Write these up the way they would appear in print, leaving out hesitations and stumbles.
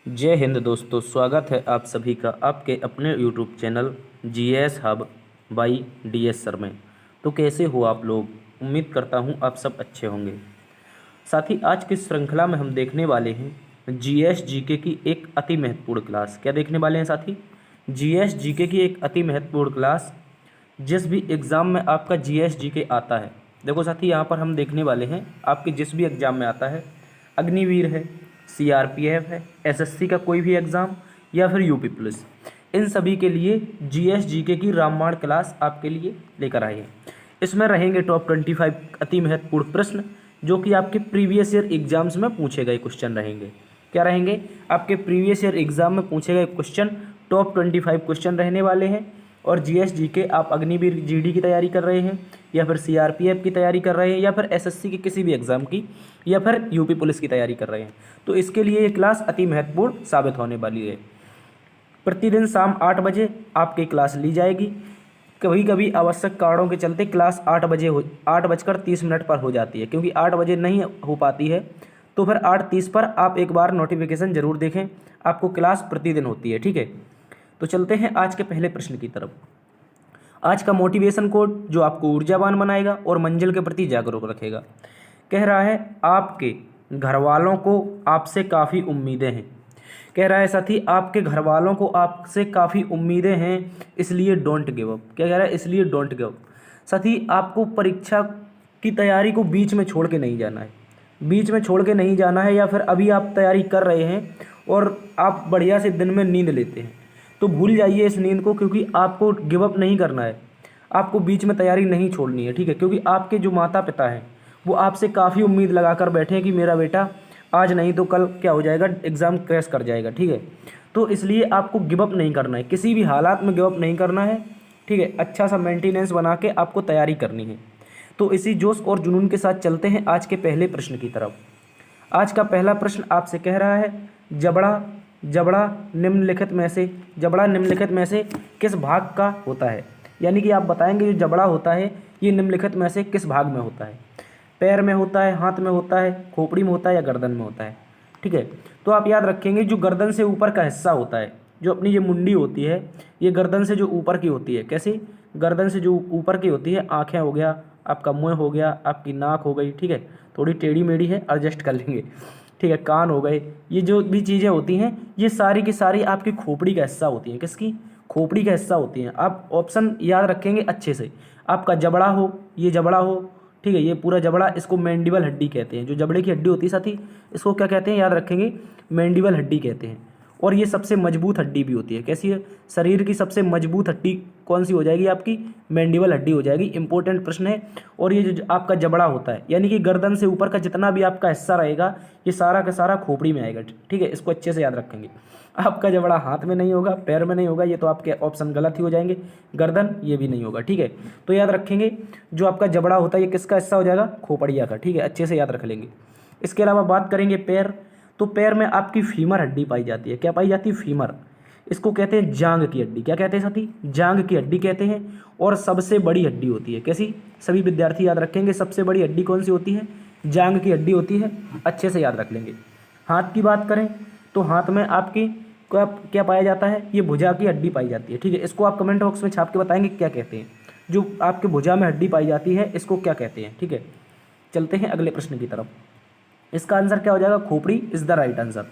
जय हिंद दोस्तों, स्वागत है आप सभी का आपके अपने YouTube channel GS hub by DS sir में। तो कैसे हो आप लोग? उम्मीद करता हूँ आप सब अच्छे होंगे। साथ ही आज की श्रृंखला में हम देखने वाले हैं जीएस जीके की एक अति महत्वपूर्ण क्लास। क्या देखने वाले हैं साथी? जीएस जीके की एक अति महत्वपूर्ण क्लास। जिस भी एग्ज़ाम में आपका जीएस जीके आता है, देखो साथी, यहाँ पर हम देखने वाले हैं आपके जिस भी एग्ज़ाम में आता है, अग्निवीर है, सीआरपीएफ है, एसएससी का कोई भी एग्ज़ाम या फिर यूपी पुलिस, इन सभी के लिए जीएस जीके की रामबाण क्लास आपके लिए लेकर आए हैं। इसमें रहेंगे टॉप 25 अति महत्वपूर्ण प्रश्न जो कि आपके प्रीवियस ईयर एग्जाम्स में पूछे गए क्वेश्चन रहेंगे। क्या रहेंगे? आपके प्रीवियस ईयर एग्जाम में पूछे गए क्वेश्चन, टॉप 25 क्वेश्चन रहने वाले हैं। और जीएस जीके आप अग्निवीर जीडी की तैयारी कर रहे हैं या फिर सीआरपीएफ की तैयारी कर रहे हैं या फिर एसएससी की किसी भी एग्ज़ाम की या फिर यूपी पुलिस की तैयारी कर रहे हैं, तो इसके लिए ये क्लास अति महत्वपूर्ण साबित होने वाली है। प्रतिदिन शाम 8 बजे आपकी क्लास ली जाएगी। कभी कभी आवश्यक कारणों के चलते क्लास 8:30 पर हो जाती है, क्योंकि 8 बजे नहीं हो पाती है तो फिर 8:30 पर आप एक बार नोटिफिकेशन ज़रूर देखें। आपको क्लास प्रतिदिन होती है, ठीक है। तो चलते हैं आज के पहले प्रश्न की तरफ। आज का मोटिवेशन कोड जो आपको ऊर्जावान बनाएगा और मंजिल के प्रति जागरूक रखेगा। कह रहा है आपके घर वालों को आपसे काफ़ी उम्मीदें हैं। कह रहा है साथी, आपके घर वालों को आपसे काफ़ी उम्मीदें हैं, इसलिए डोंट गिव अप। क्या कह रहा है? इसलिए डोंट गिव अप। साथी, आपको परीक्षा की तैयारी को बीच में छोड़ के नहीं जाना है। बीच में छोड़ के नहीं जाना है, या फिर अभी आप तैयारी कर रहे हैं और आप बढ़िया से दिन में नींद लेते हैं तो भूल जाइए इस नींद को, क्योंकि आपको गिव अप नहीं करना है। आपको बीच में तैयारी नहीं छोड़नी है, ठीक है। क्योंकि आपके जो माता पिता हैं वो आपसे काफ़ी उम्मीद लगा कर बैठे हैं कि मेरा बेटा आज नहीं तो कल क्या हो जाएगा, एग्ज़ाम क्रैश कर जाएगा, ठीक है। तो इसलिए आपको गिव अप नहीं करना है, किसी भी हालात में गिव अप नहीं करना है, ठीक है। अच्छा सा मेंटेनेंस बना के आपको तैयारी करनी है। तो इसी जोश और जुनून के साथ चलते हैं आज के पहले प्रश्न की तरफ। आज का पहला प्रश्न आपसे कह रहा है, जबड़ा जबड़ा निम्नलिखित में से किस भाग का होता है। यानी कि आप बताएंगे जो जबड़ा होता है ये निम्नलिखित में से किस भाग में होता है। पैर में होता है, हाथ में होता है, खोपड़ी में होता है या गर्दन में होता है, ठीक है। तो आप याद रखेंगे जो गर्दन से ऊपर का हिस्सा होता है, जो अपनी ये मुंडी होती है, ये गर्दन से जो ऊपर की होती है। कैसी? गर्दन से जो ऊपर की होती है, आँखें हो गया, आपका मुँह हो गया, आपकी नाक हो गई, ठीक है, थोड़ी टेढ़ी मेढ़ी है, एडजस्ट कर लेंगे, ठीक है, कान हो गए, ये जो भी चीज़ें होती हैं ये सारी की सारी आपकी खोपड़ी का हिस्सा होती हैं। किसकी? खोपड़ी का हिस्सा होती हैं। आप ऑप्शन याद रखेंगे अच्छे से। आपका जबड़ा हो, ये जबड़ा हो, ठीक है, ये पूरा जबड़ा, इसको मैंडिबल हड्डी कहते हैं। जो जबड़े की हड्डी होती है साथी, इसको क्या कहते हैं? याद रखेंगे, मैंडिबल हड्डी कहते हैं। और ये सबसे मजबूत हड्डी भी होती है। कैसी है? शरीर की सबसे मजबूत हड्डी कौन सी हो जाएगी? आपकी मैंडिबल हड्डी हो जाएगी। इंपॉर्टेंट प्रश्न है। और ये जो आपका जबड़ा होता है, यानी कि गर्दन से ऊपर का जितना भी आपका हिस्सा रहेगा, ये सारा का सारा खोपड़ी में आएगा, ठीक है। इसको अच्छे से याद रखेंगे। आपका जबड़ा हाथ में नहीं होगा, पैर में नहीं होगा, ये तो आपके ऑप्शन गलत ही हो जाएंगे। गर्दन ये भी नहीं होगा, ठीक है। तो याद रखेंगे जो आपका जबड़ा होता है ये किसका हिस्सा हो जाएगा? खोपड़िया का, ठीक है, अच्छे से याद रख लेंगे। इसके अलावा बात करेंगे पैर, तो पैर में आपकी फीमर हड्डी पाई जाती है। क्या पाई जाती है? फीमर। इसको कहते हैं जांग की हड्डी। क्या कहते हैं साथी? जांग की हड्डी कहते हैं। और सबसे बड़ी हड्डी होती है। कैसी? सभी विद्यार्थी याद रखेंगे, सबसे बड़ी हड्डी कौन सी होती है? जांग की हड्डी होती है, अच्छे से याद रख लेंगे। हाथ की बात करें तो हाथ में आपकी क्या पाया जाता है? ये भुजा की हड्डी पाई जाती है, ठीक है। इसको आप कमेंट बॉक्स में छाप के बताएंगे क्या कहते हैं। जो आपके भुजा में हड्डी पाई जाती है इसको क्या कहते हैं, ठीक है। चलते हैं अगले प्रश्न की तरफ। इसका आंसर क्या हो जाएगा? खोपड़ी इज द राइट आंसर।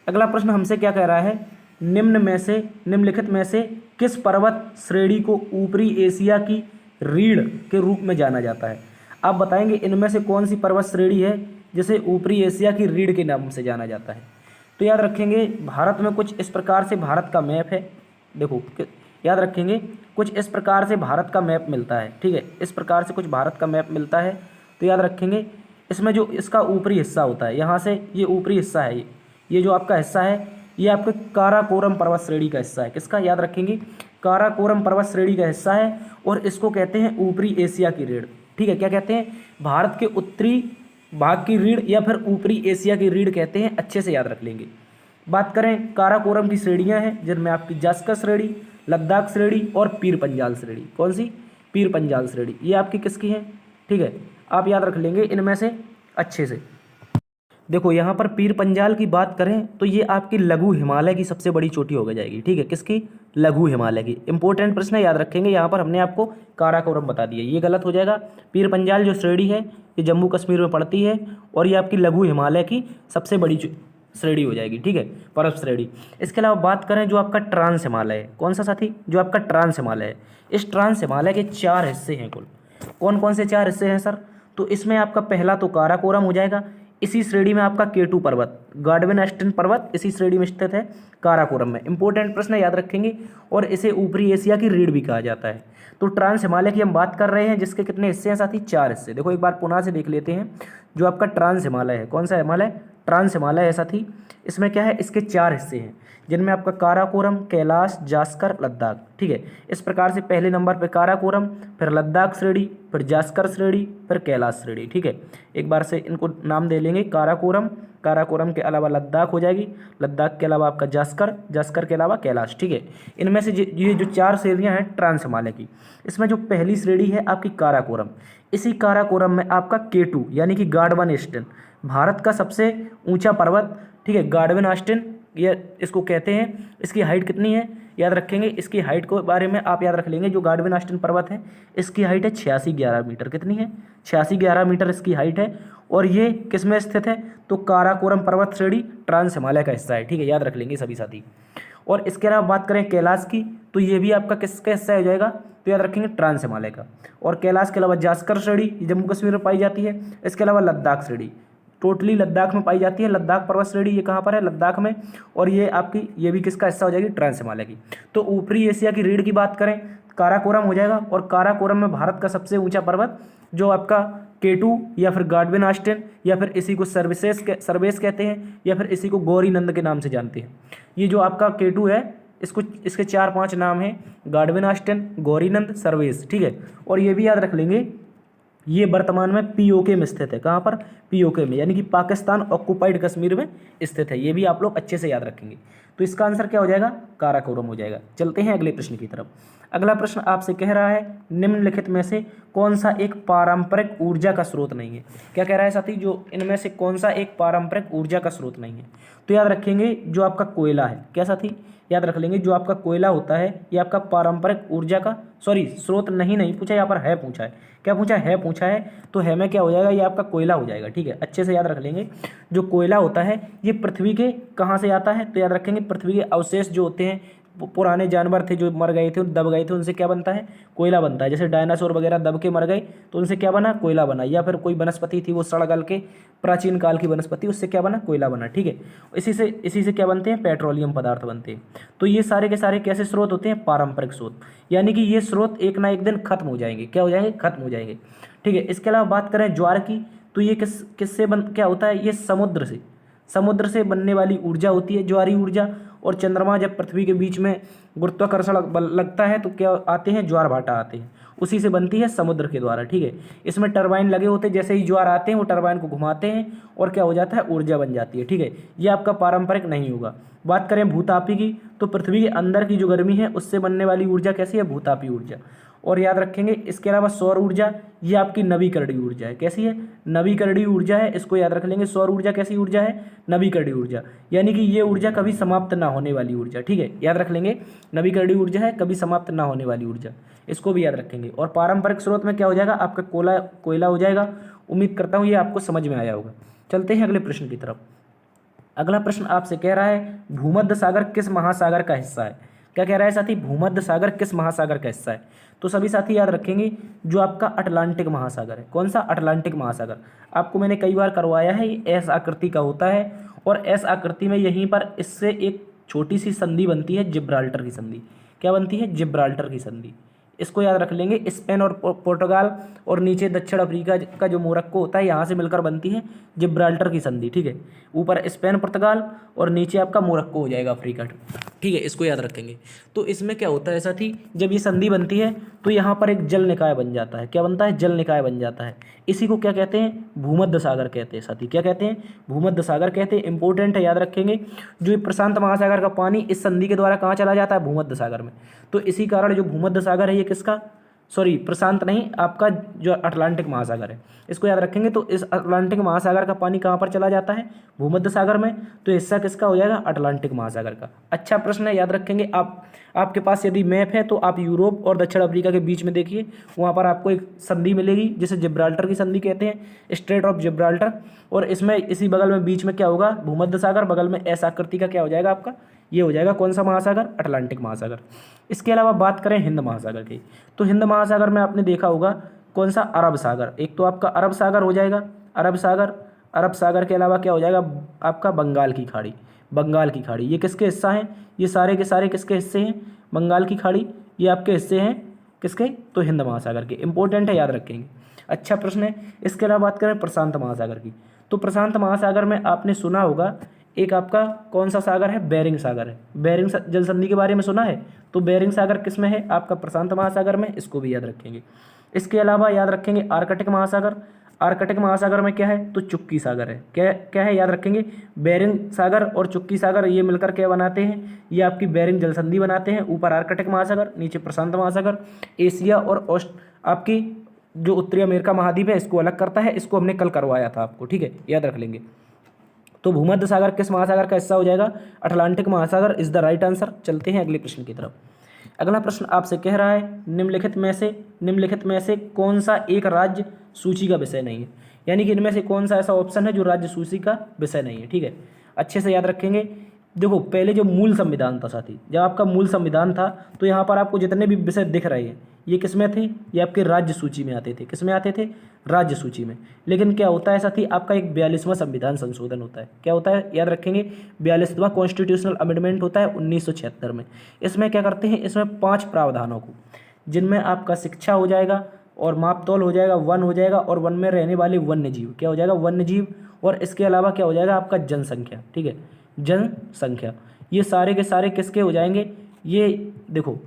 अगला प्रश्न हमसे क्या कह रहा है, निम्नलिखित में से किस पर्वत श्रेणी को ऊपरी एशिया की रीढ़ के रूप में जाना जाता है। आप बताएंगे इनमें से कौन सी पर्वत श्रेणी है जिसे ऊपरी एशिया की रीढ़ के नाम से जाना जाता है। तो याद रखेंगे भारत में कुछ इस प्रकार से भारत का मैप है। देखो याद रखेंगे कुछ इस प्रकार से भारत का मैप मिलता है, ठीक है। इस प्रकार से कुछ भारत का मैप मिलता है। तो याद रखेंगे इसमें जो इसका ऊपरी हिस्सा होता है, यहाँ से ये ऊपरी हिस्सा है, ये जो आपका हिस्सा है ये आपके काराकोरम पर्वत श्रेणी का हिस्सा है। किसका? याद रखेंगे, काराकोरम पर्वत श्रेणी का हिस्सा है। और इसको कहते हैं ऊपरी एशिया की रीढ़, ठीक है। क्या कहते हैं? भारत के उत्तरी भाग की रीढ़ या फिर ऊपरी एशिया की रीढ़ कहते हैं, अच्छे से याद रख लेंगे। बात करें काराकोरम की श्रेणियां हैं जिनमें आपकी जास्कर श्रेणी, लद्दाख श्रेणी और पीर पंजाल श्रेणी। कौन सी? पीर पंजाल श्रेणी। ये आपकी किसकी है, ठीक है, आप याद रख लेंगे इनमें से अच्छे से। देखो यहाँ पर पीर पंजाल की बात करें तो ये आपकी लघु हिमालय की सबसे बड़ी चोटी हो जाएगी, ठीक है। किसकी? लघु हिमालय की। इंपॉर्टेंट प्रश्न है, याद रखेंगे। यहाँ पर हमने आपको काराकोरम बता दिया, ये गलत हो जाएगा। पीर पंजाल जो श्रेणी है ये जम्मू कश्मीर में पड़ती है और ये आपकी लघु हिमालय की सबसे बड़ी श्रेणी हो जाएगी, ठीक है, पर्वत श्रेणी। इसके अलावा बात करें जो आपका ट्रांस हिमालय है, कौन सा साथी? जो आपका ट्रांस हिमालय है। इस ट्रांस हिमालय के 4 हिस्से हैं कुल। कौन कौन से 4 हिस्से हैं सर? तो इसमें आपका पहला तो काराकोरम हो जाएगा। इसी श्रेणी में आपका केटू पर्वत, गार्डविन एस्टन पर्वत इसी श्रेणी में स्थित है, काराकोरम में। इंपॉर्टेंट प्रश्न याद रखेंगे। और इसे ऊपरी एशिया की रीढ़ भी कहा जाता है। तो ट्रांस हिमालय की हम बात कर रहे हैं, जिसके कितने हिस्से हैं साथी? 4 हिस्से। देखो एक बार पुनः से देख लेते हैं। जो आपका ट्रांस हिमालय है, कौन सा हिमालय? ट्रांस हिमालय है साथी। इसमें क्या है? इसके 4 हिस्से हैं, जिनमें आपका काराकोरम, कैलाश, जास्कर, लद्दाख, ठीक है। इस प्रकार से पहले नंबर पे काराकोरम, फिर लद्दाख श्रेणी, फिर जास्कर श्रेणी, फिर कैलाश श्रेणी, ठीक है। एक बार से इनको नाम दे लेंगे। काराकोरम, काराकोरम के अलावा लद्दाख हो जाएगी, लद्दाख के अलावा आपका जास्कर, जास्कर के अलावा कैलाश, ठीक है। इनमें से ये जो 4 श्रेणियाँ हैं ट्रांस हिमालय की, इसमें जो पहली श्रेणी है आपकी काराकोरम, इसी काराकोरम में आपका केटू यानी कि गार्डवन एस्टन, भारत का सबसे ऊंचा पर्वत, ठीक है, गार्डवन एस्टन ये इसको कहते हैं। इसकी हाइट कितनी है? याद रखेंगे। इसकी हाइट के बारे में आप याद रख लेंगे। जो गार्डवन एस्टन पर्वत है इसकी हाइट है 8611 मीटर। कितनी है? 8611 मीटर इसकी हाइट है। और ये किस में स्थित है? तो काराकोरम पर्वत श्रेणी ट्रांस हिमालय का हिस्सा है, ठीक है, याद रख लेंगे सभी साथी। और इसके अलावा बात करें कैलाश की, तो ये भी आपका किसका हिस्सा हो जाएगा? तो याद रखेंगे ट्रांस हिमालय का। और कैलाश के अलावा जास्कर श्रेणी जम्मू कश्मीर में पाई जाती है। इसके अलावा लद्दाख श्रेणी टोटली लद्दाख में पाई जाती है। लद्दाख पर्वत श्रेणी ये कहाँ पर है? लद्दाख में। और ये आपकी ये भी किसका हिस्सा हो जाएगी? ट्रांस हिमालय की। तो ऊपरी एशिया की रीढ़ की बात करें, काराकोरम हो जाएगा। और काराकोरम में भारत का सबसे ऊंचा पर्वत जो आपका केटू या फिर गार्डविन एस्टन या फिर इसी को सर्वेस कहते हैं या फिर इसी को गौरी नंद के नाम से जानते हैं। ये जो आपका केटू है इसको इसके 4-5 नाम हैं, गार्डविन एस्टन, गौरी नंद, सर्वेस, ठीक है। और ये भी याद रख लेंगे ये वर्तमान में पीओके में स्थित है। कहाँ पर? पीओके में, यानी कि पाकिस्तान ऑक्युपाइड कश्मीर में स्थित है। ये भी आप लोग अच्छे से याद रखेंगे। तो इसका आंसर क्या हो जाएगा? काराकोरम हो जाएगा। चलते हैं अगले प्रश्न की तरफ। अगला प्रश्न आपसे कह रहा है निम्नलिखित में से कौन सा एक पारंपरिक ऊर्जा का स्रोत नहीं है? क्या कह रहा है साथी? जो इनमें से कौन सा एक पारंपरिक ऊर्जा का स्रोत नहीं है? तो याद रखेंगे जो आपका कोयला है। क्या साथी? याद रख लेंगे जो आपका कोयला होता है ये आपका पारंपरिक ऊर्जा का स्रोत नहीं पूछा, यहाँ पर है पूछा है। क्या पूछा है? पूछा है। तो है में क्या हो जाएगा? ये आपका कोयला हो जाएगा, ठीक है। अच्छे से याद रख लेंगे। जो कोयला होता है ये पृथ्वी के कहाँ से आता है? तो याद रखेंगे पृथ्वी के अवशेष जो होते हैं, पुराने जानवर थे जो मर गए थे, दब गए थे, उनसे क्या बनता है? कोयला बनता है। जैसे डायनासोर वगैरह दब के मर गए तो उनसे क्या बना? कोयला बना। या फिर कोई वनस्पति थी वो सड़ गल के, प्राचीन काल की वनस्पति, उससे क्या बना? कोयला बना, ठीक है। इसी से क्या बनते हैं? पेट्रोलियम पदार्थ बनते हैं। तो ये सारे के सारे कैसे स्रोत होते हैं? पारंपरिक स्रोत। यानी कि ये स्रोत एक ना एक दिन खत्म हो जाएंगे। क्या हो जाएंगे? खत्म हो जाएंगे, ठीक है। इसके अलावा बात करें ज्वार की, तो ये किससे क्या होता है? ये समुद्र से बनने वाली ऊर्जा होती है, ज्वारी ऊर्जा। और चंद्रमा जब पृथ्वी के बीच में गुरुत्वाकर्षण बल लगता है तो क्या आते हैं? ज्वार भाटा आते हैं, उसी से बनती है समुद्र के द्वारा, ठीक है। इसमें टरबाइन लगे होते हैं, जैसे ही ज्वार आते हैं वो टरबाइन को घुमाते हैं और क्या हो जाता है? ऊर्जा बन जाती है, ठीक है। ये आपका पारंपरिक नहीं होगा। बात करें भूतापी की, तो पृथ्वी के अंदर की जो गर्मी है उससे बनने वाली ऊर्जा कैसी है? भूतापी ऊर्जा। और याद रखेंगे इसके अलावा सौर ऊर्जा, ये आपकी नवीकरणीय ऊर्जा है। कैसी है? नवीकरणीय ऊर्जा है, इसको याद रख लेंगे। सौर ऊर्जा कैसी ऊर्जा है? नवीकरणीय ऊर्जा, यानी कि ये ऊर्जा कभी समाप्त ना होने वाली ऊर्जा, ठीक है, याद रख लेंगे। नवीकरणीय ऊर्जा है, कभी समाप्त ना होने वाली ऊर्जा, इसको भी याद रखेंगे। और पारंपरिक स्रोत में क्या हो जाएगा? आपका कोयला हो जाएगा। उम्मीद करता हूँ ये आपको समझ में आया होगा। चलते हैं अगले प्रश्न की तरफ। अगला प्रश्न आपसे कह रहा है भूमध्य सागर किस महासागर का हिस्सा है? क्या कह रहा है साथी? भूमध्य सागर किस महासागर का हिस्सा है? तो सभी साथी याद रखेंगे जो आपका अटलांटिक महासागर है। कौन सा? अटलांटिक महासागर। आपको मैंने कई बार करवाया है, ये एस आकृति का होता है। और एस आकृति में यहीं पर इससे एक छोटी सी संधि बनती है, जिब्राल्टर की संधि। क्या बनती है? जिब्राल्टर की संधि। इसको याद रख लेंगे। स्पेन और पोर्टुगाल और नीचे दक्षिण अफ्रीका का जो मोरक्को होता है यहाँ से मिलकर बनती है जिब्राल्टर की संधि, ठीक है। ऊपर स्पेन पुर्तगाल और नीचे आपका मोरक्को हो जाएगा अफ्रीका, ठीक है, इसको याद रखेंगे। तो इसमें क्या होता है साथी? जब ये संधि बनती है तो यहाँ पर एक जल निकाय बन जाता है। क्या बनता है? जल निकाय बन जाता है। इसी को क्या कहते हैं? भूमध्य सागर कहते हैं साथी। क्या कहते हैं? भूमध्य सागर कहते हैं। इंपॉर्टेंट है, याद रखेंगे। जो प्रशांत महासागर का पानी इस संधि के द्वारा कहाँ चला जाता है? भूमध्य सागर में। तो इसी कारण जो भूमध्य सागर है ये किसका? सॉरी प्रशांत नहीं, आपका जो अटलांटिक महासागर है इसको याद रखेंगे। तो इस अटलांटिक महासागर का पानी कहाँ पर चला जाता है? भूमध्य सागर में। तो हिस्सा किसका हो जाएगा? अटलांटिक महासागर का। अच्छा प्रश्न है, याद रखेंगे आप। आपके पास यदि मैप है तो आप यूरोप और दक्षिण अफ्रीका के बीच में देखिए, वहाँ पर आपको एक संधि मिलेगी जिसे जिब्राल्टर की संधि कहते हैं, स्ट्रेट ऑफ जिब्राल्टर। और इसमें इसी बगल में बीच में क्या होगा? भूमध्य सागर। बगल में एस आकृति का क्या हो जाएगा आपका? ये हो जाएगा कौन सा महासागर? अटलांटिक महासागर। इसके अलावा बात करें हिंद महासागर की, तो हिंद महासागर में आपने देखा होगा कौन सा? अरब सागर। एक तो आपका अरब सागर हो जाएगा, अरब सागर। अरब सागर के अलावा क्या हो जाएगा आपका? बंगाल की खाड़ी। बंगाल की खाड़ी ये किसके हिस्सा हैं? ये सारे के सारे किसके हिस्से हैं? बंगाल की खाड़ी ये आपके हिस्से हैं किसके? तो हिंद महासागर के। इंपॉर्टेंट है, याद रखेंगे। अच्छा प्रश्न है। इसके अलावा बात करें प्रशांत महासागर की, तो प्रशांत महासागर में आपने सुना होगा एक आपका कौन सा सागर है? बेरिंग सागर है। बेरिंग जल संधि के बारे में सुना है? तो बेरिंग सागर किस में है? आपका प्रशांत महासागर में। इसको भी याद रखेंगे। इसके अलावा याद रखेंगे आर्कटिक महासागर। आर्कटिक महासागर में क्या है? तो चुक्की सागर है। क्या क्या है? याद रखेंगे। बेरिंग सागर और चुक्की सागर ये मिलकर क्या बनाते हैं? ये आपकी बेरिंग जल संधि बनाते हैं। ऊपर आर्कटिक महासागर, नीचे प्रशांत महासागर। एशिया और आपकी जो उत्तरी अमेरिका महाद्वीप है इसको अलग करता है। इसको हमने कल करवाया था आपको, ठीक है, याद रख लेंगे। तो भूमध्य सागर किस महासागर का हिस्सा हो जाएगा? अटलांटिक महासागर इज द राइट आंसर। चलते हैं अगले प्रश्न की तरफ। अगला प्रश्न आपसे कह रहा है निम्नलिखित में से कौन सा एक राज्य सूची का विषय नहीं है? यानी कि इनमें से कौन सा ऐसा ऑप्शन है जो राज्य सूची का विषय नहीं है? ठीक है, अच्छे से याद रखेंगे। देखो पहले जो मूल संविधान था साथी, जब आपका मूल संविधान था तो यहाँ पर आपको जितने भी विषय दिख रहे हैं ये किस में थे? ये आपके राज्य सूची में आते थे। किस में आते थे? राज्य सूची में। लेकिन क्या होता है साथी, आपका एक 42वां संविधान संशोधन होता है। क्या होता है? याद रखेंगे, 42वां कॉन्स्टिट्यूशनल अमेंडमेंट होता है 1976 में। इसमें क्या करते हैं? इसमें 5 प्रावधानों को, जिनमें आपका शिक्षा हो जाएगा और मापतौल हो जाएगा, वन हो जाएगा, और वन में रहने वाले वन्य जीव क्या हो जाएगा? वन्य जीव। और इसके अलावा क्या हो जाएगा? आपका जनसंख्या। ठीक है, जनसंख्या। ये सारे के सारे किसके हो जाएंगे? ये देखो,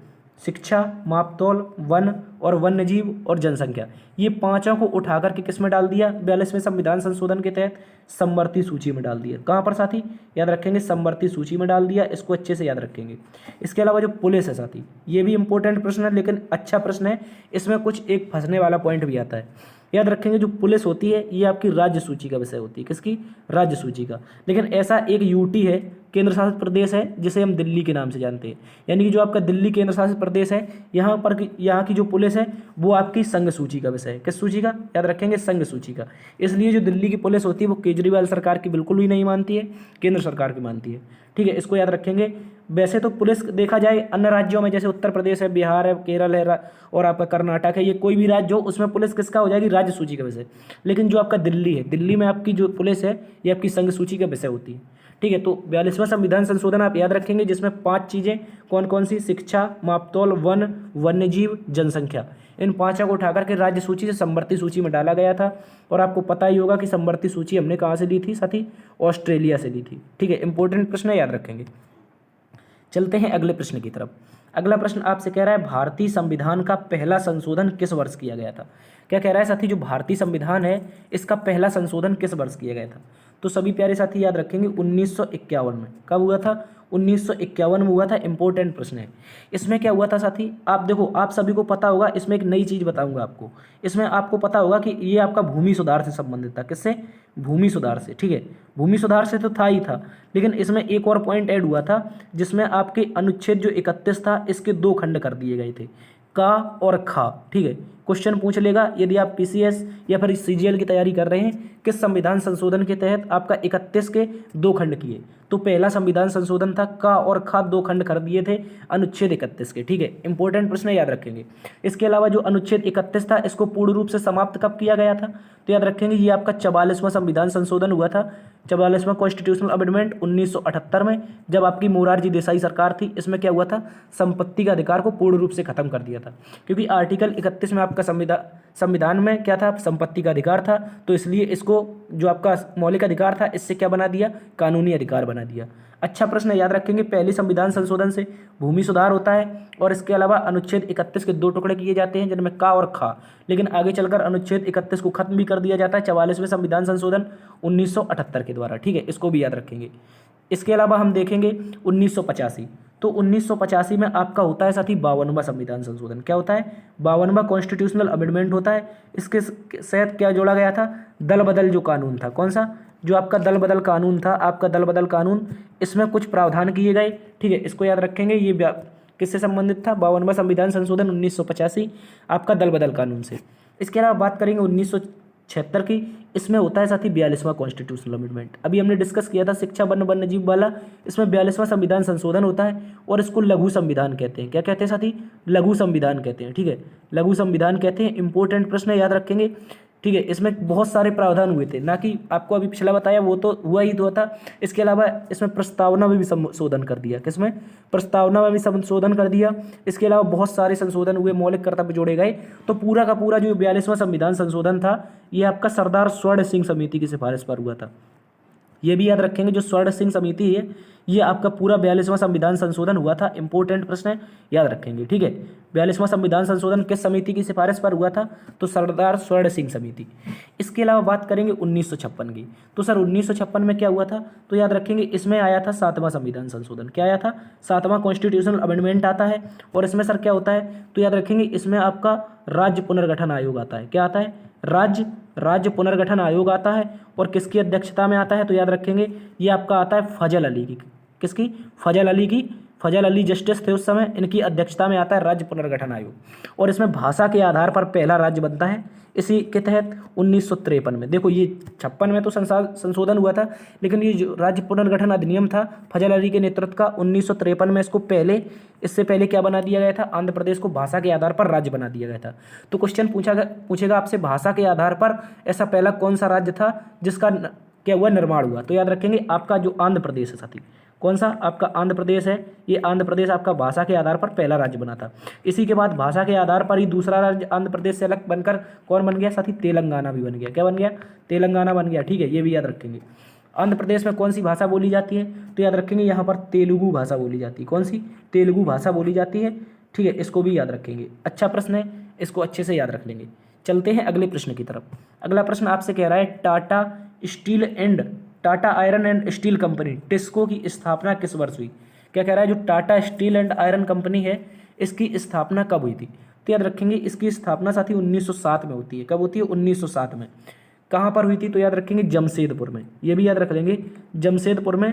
शिक्षा, मापतौल, वन और वन्य जीव और जनसंख्या, ये पांचों को उठा करके किस में डाल दिया? 42वें संविधान संशोधन के तहत समवर्ती सूची में डाल दिया। कहाँ पर साथी? याद रखेंगे, समवर्ती सूची में डाल दिया। इसको अच्छे से याद रखेंगे। इसके अलावा जो पुलिस है साथी, ये भी इंपॉर्टेंट प्रश्न है, लेकिन अच्छा प्रश्न है। इसमें कुछ एक फंसने वाला पॉइंट भी आता है। याद रखेंगे, जो पुलिस होती है ये आपकी राज्य सूची का विषय होती है। किसकी? राज्य सूची का। लेकिन ऐसा एक यूटी है, केंद्र शासित प्रदेश है, जिसे हम दिल्ली के नाम से जानते हैं। यानी कि जो आपका दिल्ली केंद्र शासित प्रदेश है, यहाँ की जो पुलिस है वो आपकी संघ सूची का विषय है। किस सूची का? याद रखेंगे, संघ सूची का। इसलिए जो दिल्ली की पुलिस होती है वो केजरीवाल सरकार की बिल्कुल भी नहीं मानती है, केंद्र सरकार की मानती है। ठीक है, इसको याद रखेंगे। वैसे तो पुलिस देखा जाए अन्य राज्यों में, जैसे उत्तर प्रदेश है, बिहार है, केरल है और आपका कर्नाटक है, ये कोई भी राज्य हो उसमें पुलिस किसका हो जाएगी? राज्य सूची का विषय। लेकिन जो आपका दिल्ली है, दिल्ली में आपकी जो पुलिस है ये आपकी संघ सूची का विषय होती है। ठीक है, तो 42वां संविधान संशोधन आप याद रखेंगे, जिसमें 5 चीज़ें कौन कौन सी? शिक्षा, मापतौल, वन, वन्यजीव, जनसंख्या। इन 5 को उठाकर के राज्य सूची से समवर्ती सूची में डाला गया था। और आपको पता ही होगा कि समवर्ती सूची हमने कहाँ से ली थी साथी? ऑस्ट्रेलिया से ली थी। ठीक है, इंपॉर्टेंट प्रश्न है, याद रखेंगे। चलते हैं अगले प्रश्न की तरफ। अगला प्रश्न आपसे कह रहा है भारतीय संविधान का पहला संशोधन किस वर्ष किया गया था? क्या कह रहा है साथी? जो भारतीय संविधान है इसका पहला संशोधन किस वर्ष किया गया था? तो सभी प्यारे साथी याद रखेंगे 1951 में। कब हुआ था? 1951 में हुआ था। इंपॉर्टेंट प्रश्न है। इसमें क्या हुआ था साथी? आप देखो, आप सभी को पता होगा, इसमें एक नई चीज़ बताऊंगा आपको। इसमें आपको पता होगा कि ये आपका भूमि सुधार से संबंधित था। किससे? भूमि सुधार से। ठीक है, भूमि सुधार से तो था ही था, लेकिन इसमें एक और पॉइंट ऐड हुआ था, जिसमें आपके अनुच्छेद जो 31 था इसके 2 खंड कर दिए गए थे, का और खा। ठीक है, क्वेश्चन पूछ लेगा यदि आप पीसीएस या फिर सीजीएल की तैयारी कर रहे हैं, किस संविधान संशोधन के तहत आपका 31 के 2 खंड किए? तो पहला संविधान संशोधन था, का और खा 2 खंड कर दिए थे अनुच्छेद 31 के। ठीक है, इंपॉर्टेंट प्रश्न याद रखेंगे। इसके अलावा जो अनुच्छेद 31 था इसको पूर्ण रूप से समाप्त कब किया गया था? तो याद रखेंगे, ये आपका 44वां संविधान संशोधन हुआ था, 44वां कॉन्स्टिट्यूशनल अमेंडमेंट 1978 में, जब आपकी मोरारजी देसाई सरकार थी। इसमें क्या हुआ था? संपत्ति का अधिकार को पूर्ण रूप से खत्म कर दिया था, क्योंकि आर्टिकल 31 में आपका संविधान में क्या था? संपत्ति का अधिकार था। तो इसलिए इसको जो आपका मौलिक अधिकार था इससे क्या बना दिया? कानूनी अधिकार बना दिया। अच्छा प्रश्न है, याद रखेंगे। पहले संविधान संशोधन से भूमि सुधार होता है और इसके अलावा अनुच्छेद 31 के 2 टुकड़े किए जाते हैं, जिनमें का और खा। लेकिन आगे चलकर अनुच्छेद 31 को खत्म भी कर दिया जाता है 44वें संविधान संशोधन 1978 के द्वारा। ठीक है, इसको भी याद रखेंगे। इसके अलावा हम देखेंगे 1985। तो 1985 में आपका होता है साथी 52वां संविधान संशोधन। क्या होता है? 52वां कॉन्स्टिट्यूशनल अमेंडमेंट होता है। इसके तहत क्या जोड़ा गया था? दल बदल जो कानून था, कौन सा? जो आपका दल बदल कानून था, आपका दल बदल कानून, इसमें कुछ प्रावधान किए गए। ठीक है, इसको याद रखेंगे। ये किससे संबंधित था? 52वां संविधान संशोधन 1985 आपका दल बदल कानून से। इसके अलावा बात करेंगे 1976 की, इसमें होता है साथी 42वां कॉन्स्टिट्यूशनल अमेंडमेंट। अभी हमने डिस्कस किया था शिक्षा वन वन्य जीव वाला, इसमें 42वां संविधान संशोधन होता है और इसको लघु संविधान कहते हैं। क्या कहते हैं साथी? लघु संविधान कहते हैं। ठीक है, लघु संविधान कहते हैं। इंपॉर्टेंट प्रश्न है, याद रखेंगे। ठीक है, इसमें बहुत सारे प्रावधान हुए थे, ना कि आपको अभी पिछला बताया वो तो हुआ ही तो था। इसके अलावा इसमें प्रस्तावना में भी संशोधन कर दिया। किसमें? प्रस्तावना में भी संशोधन कर दिया। इसके अलावा बहुत सारे संशोधन हुए, मौलिक कर्तव्य जोड़े गए। तो पूरा का पूरा जो 42वां संविधान संशोधन था, ये आपका सरदार स्वर्ण सिंह समिति की सिफारिश पर हुआ था। ये भी याद रखेंगे, जो स्वर्ण सिंह समिति है, ये आपका पूरा 42वां संविधान संशोधन हुआ था। इंपॉर्टेंट प्रश्न है, याद रखेंगे। ठीक है, 42वां संविधान संशोधन किस समिति की सिफारिश पर हुआ था? तो सरदार स्वर्ण सिंह समिति। इसके अलावा बात करेंगे 1956 की। तो सर 1956 में क्या हुआ था? तो याद रखेंगे, इसमें आया था 7वां संविधान संशोधन। क्या आया था? 7वां कॉन्स्टिट्यूशनल अमेंडमेंट आता है। और इसमें सर क्या होता है? तो याद रखेंगे, इसमें आपका राज्य पुनर्गठन आयोग आता है। क्या आता है? राज्य पुनर्गठन आयोग आता है। और किसकी अध्यक्षता में आता है? तो याद रखेंगे, ये आपका आता है फजल अली की। किसकी? फजल अली की। फजल अली जस्टिस थे उस समय, इनकी अध्यक्षता में आता है राज्य पुनर्गठन आयोग। और इसमें भाषा के आधार पर पहला राज्य बनता है इसी के तहत 1953 में। देखो, ये 56 में तो संशोधन हुआ था, लेकिन ये जो राज्य पुनर्गठन अधिनियम था फजल अली के नेतृत्व का, 1953 में इसको इससे पहले क्या बना दिया गया था? आंध्र प्रदेश को भाषा के आधार पर राज्य बना दिया गया था। तो क्वेश्चन पूछेगा आपसे, भाषा के आधार पर ऐसा पहला कौन सा राज्य था जिसका क्या हुआ? निर्माण हुआ? तो याद रखेंगे, आपका जो आंध्र प्रदेश है साथी। कौन सा? आपका आंध्र प्रदेश है। ये आंध्र प्रदेश आपका भाषा के आधार पर पहला राज्य बना था। इसी के बाद भाषा के आधार पर ही दूसरा राज्य आंध्र प्रदेश से अलग बनकर कौन बन गया साथी? तेलंगाना भी बन गया। क्या बन गया? तेलंगाना बन गया। ठीक है, ये भी याद रखेंगे। आंध्र प्रदेश में कौन सी भाषा बोली जाती है? तो याद रखेंगे, यहाँ पर तेलुगु भाषा बोली जाती है। कौन सी? तेलुगु भाषा बोली जाती है। ठीक है, इसको भी याद रखेंगे। अच्छा प्रश्न है, इसको अच्छे से याद रख लेंगे। चलते हैं अगले प्रश्न की तरफ। अगला प्रश्न आपसे कह रहा है, Tata iron and steel company TISCO की स्थापना किस वर्ष हुई? क्या कह रहा है? जो Tata steel and iron company है, इसकी स्थापना कब हुई थी? तो याद रखेंगे, इसकी स्थापना साथी 1907 में होती है। कब होती है? 1907 में। कहाँ पर हुई थी? तो याद रखेंगे, जमशेदपुर में। ये भी याद रख लेंगे, जमशेदपुर में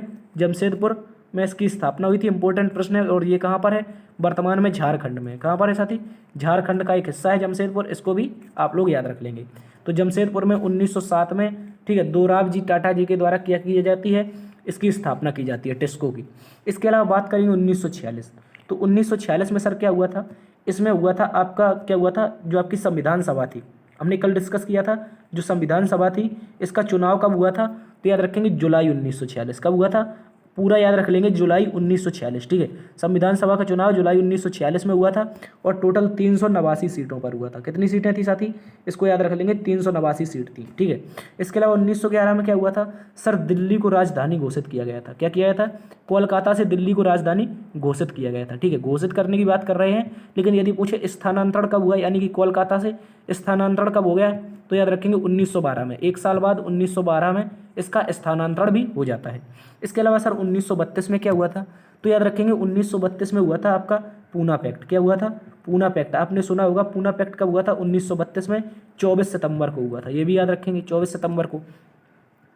इसकी स्थापना हुई थी। इंपॉर्टेंट प्रश्न है। और ये कहाँ पर है? वर्तमान में झारखंड में। कहाँ पर है साथी? झारखंड का एक हिस्सा है जमशेदपुर। इसको भी आप लोग याद रख लेंगे। तो जमशेदपुर में 1907 में, ठीक है, दोराब जी टाटा जी के द्वारा क्या की जाती है? इसकी स्थापना की जाती है टिस्को की। इसके अलावा बात करेंगे 1946। तो 1946 में सर क्या हुआ था? इसमें हुआ था आपका, क्या हुआ था? जो आपकी संविधान सभा थी, हमने कल डिस्कस किया था, जो संविधान सभा थी, इसका चुनाव कब हुआ था? तो याद रखेंगे, जुलाई 1946। कब हुआ था? पूरा याद रख लेंगे, जुलाई 1946। ठीक है, संविधान सभा का चुनाव जुलाई 1946 में हुआ था और टोटल 389 सीटों पर हुआ था। कितनी सीटें थी साथी? इसको याद रख लेंगे, 389 सीट थी। ठीक है, इसके अलावा 1911 में क्या हुआ था? सर दिल्ली को राजधानी घोषित किया गया था। क्या किया गया था? कोलकाता से दिल्ली को राजधानी घोषित किया गया था। ठीक है, घोषित करने की बात कर रहे हैं, लेकिन यदि पूछे स्थानांतरण कब हुआ, यानी कि कोलकाता से स्थानांतरण कब हो गया, तो याद रखेंगे 1912 में। एक साल बाद 1912 में इसका स्थानांतरण भी हो जाता है। इसके अलावा सर 1932 में क्या हुआ था? तो याद रखेंगे 1932 में हुआ था आपका पूना पैक्ट। क्या हुआ था? पूना पैक्ट। आपने सुना होगा पूना पैक्ट कब हुआ था? 1932 में 24 सितंबर को हुआ था। ये भी याद रखेंगे, 24 सितंबर को।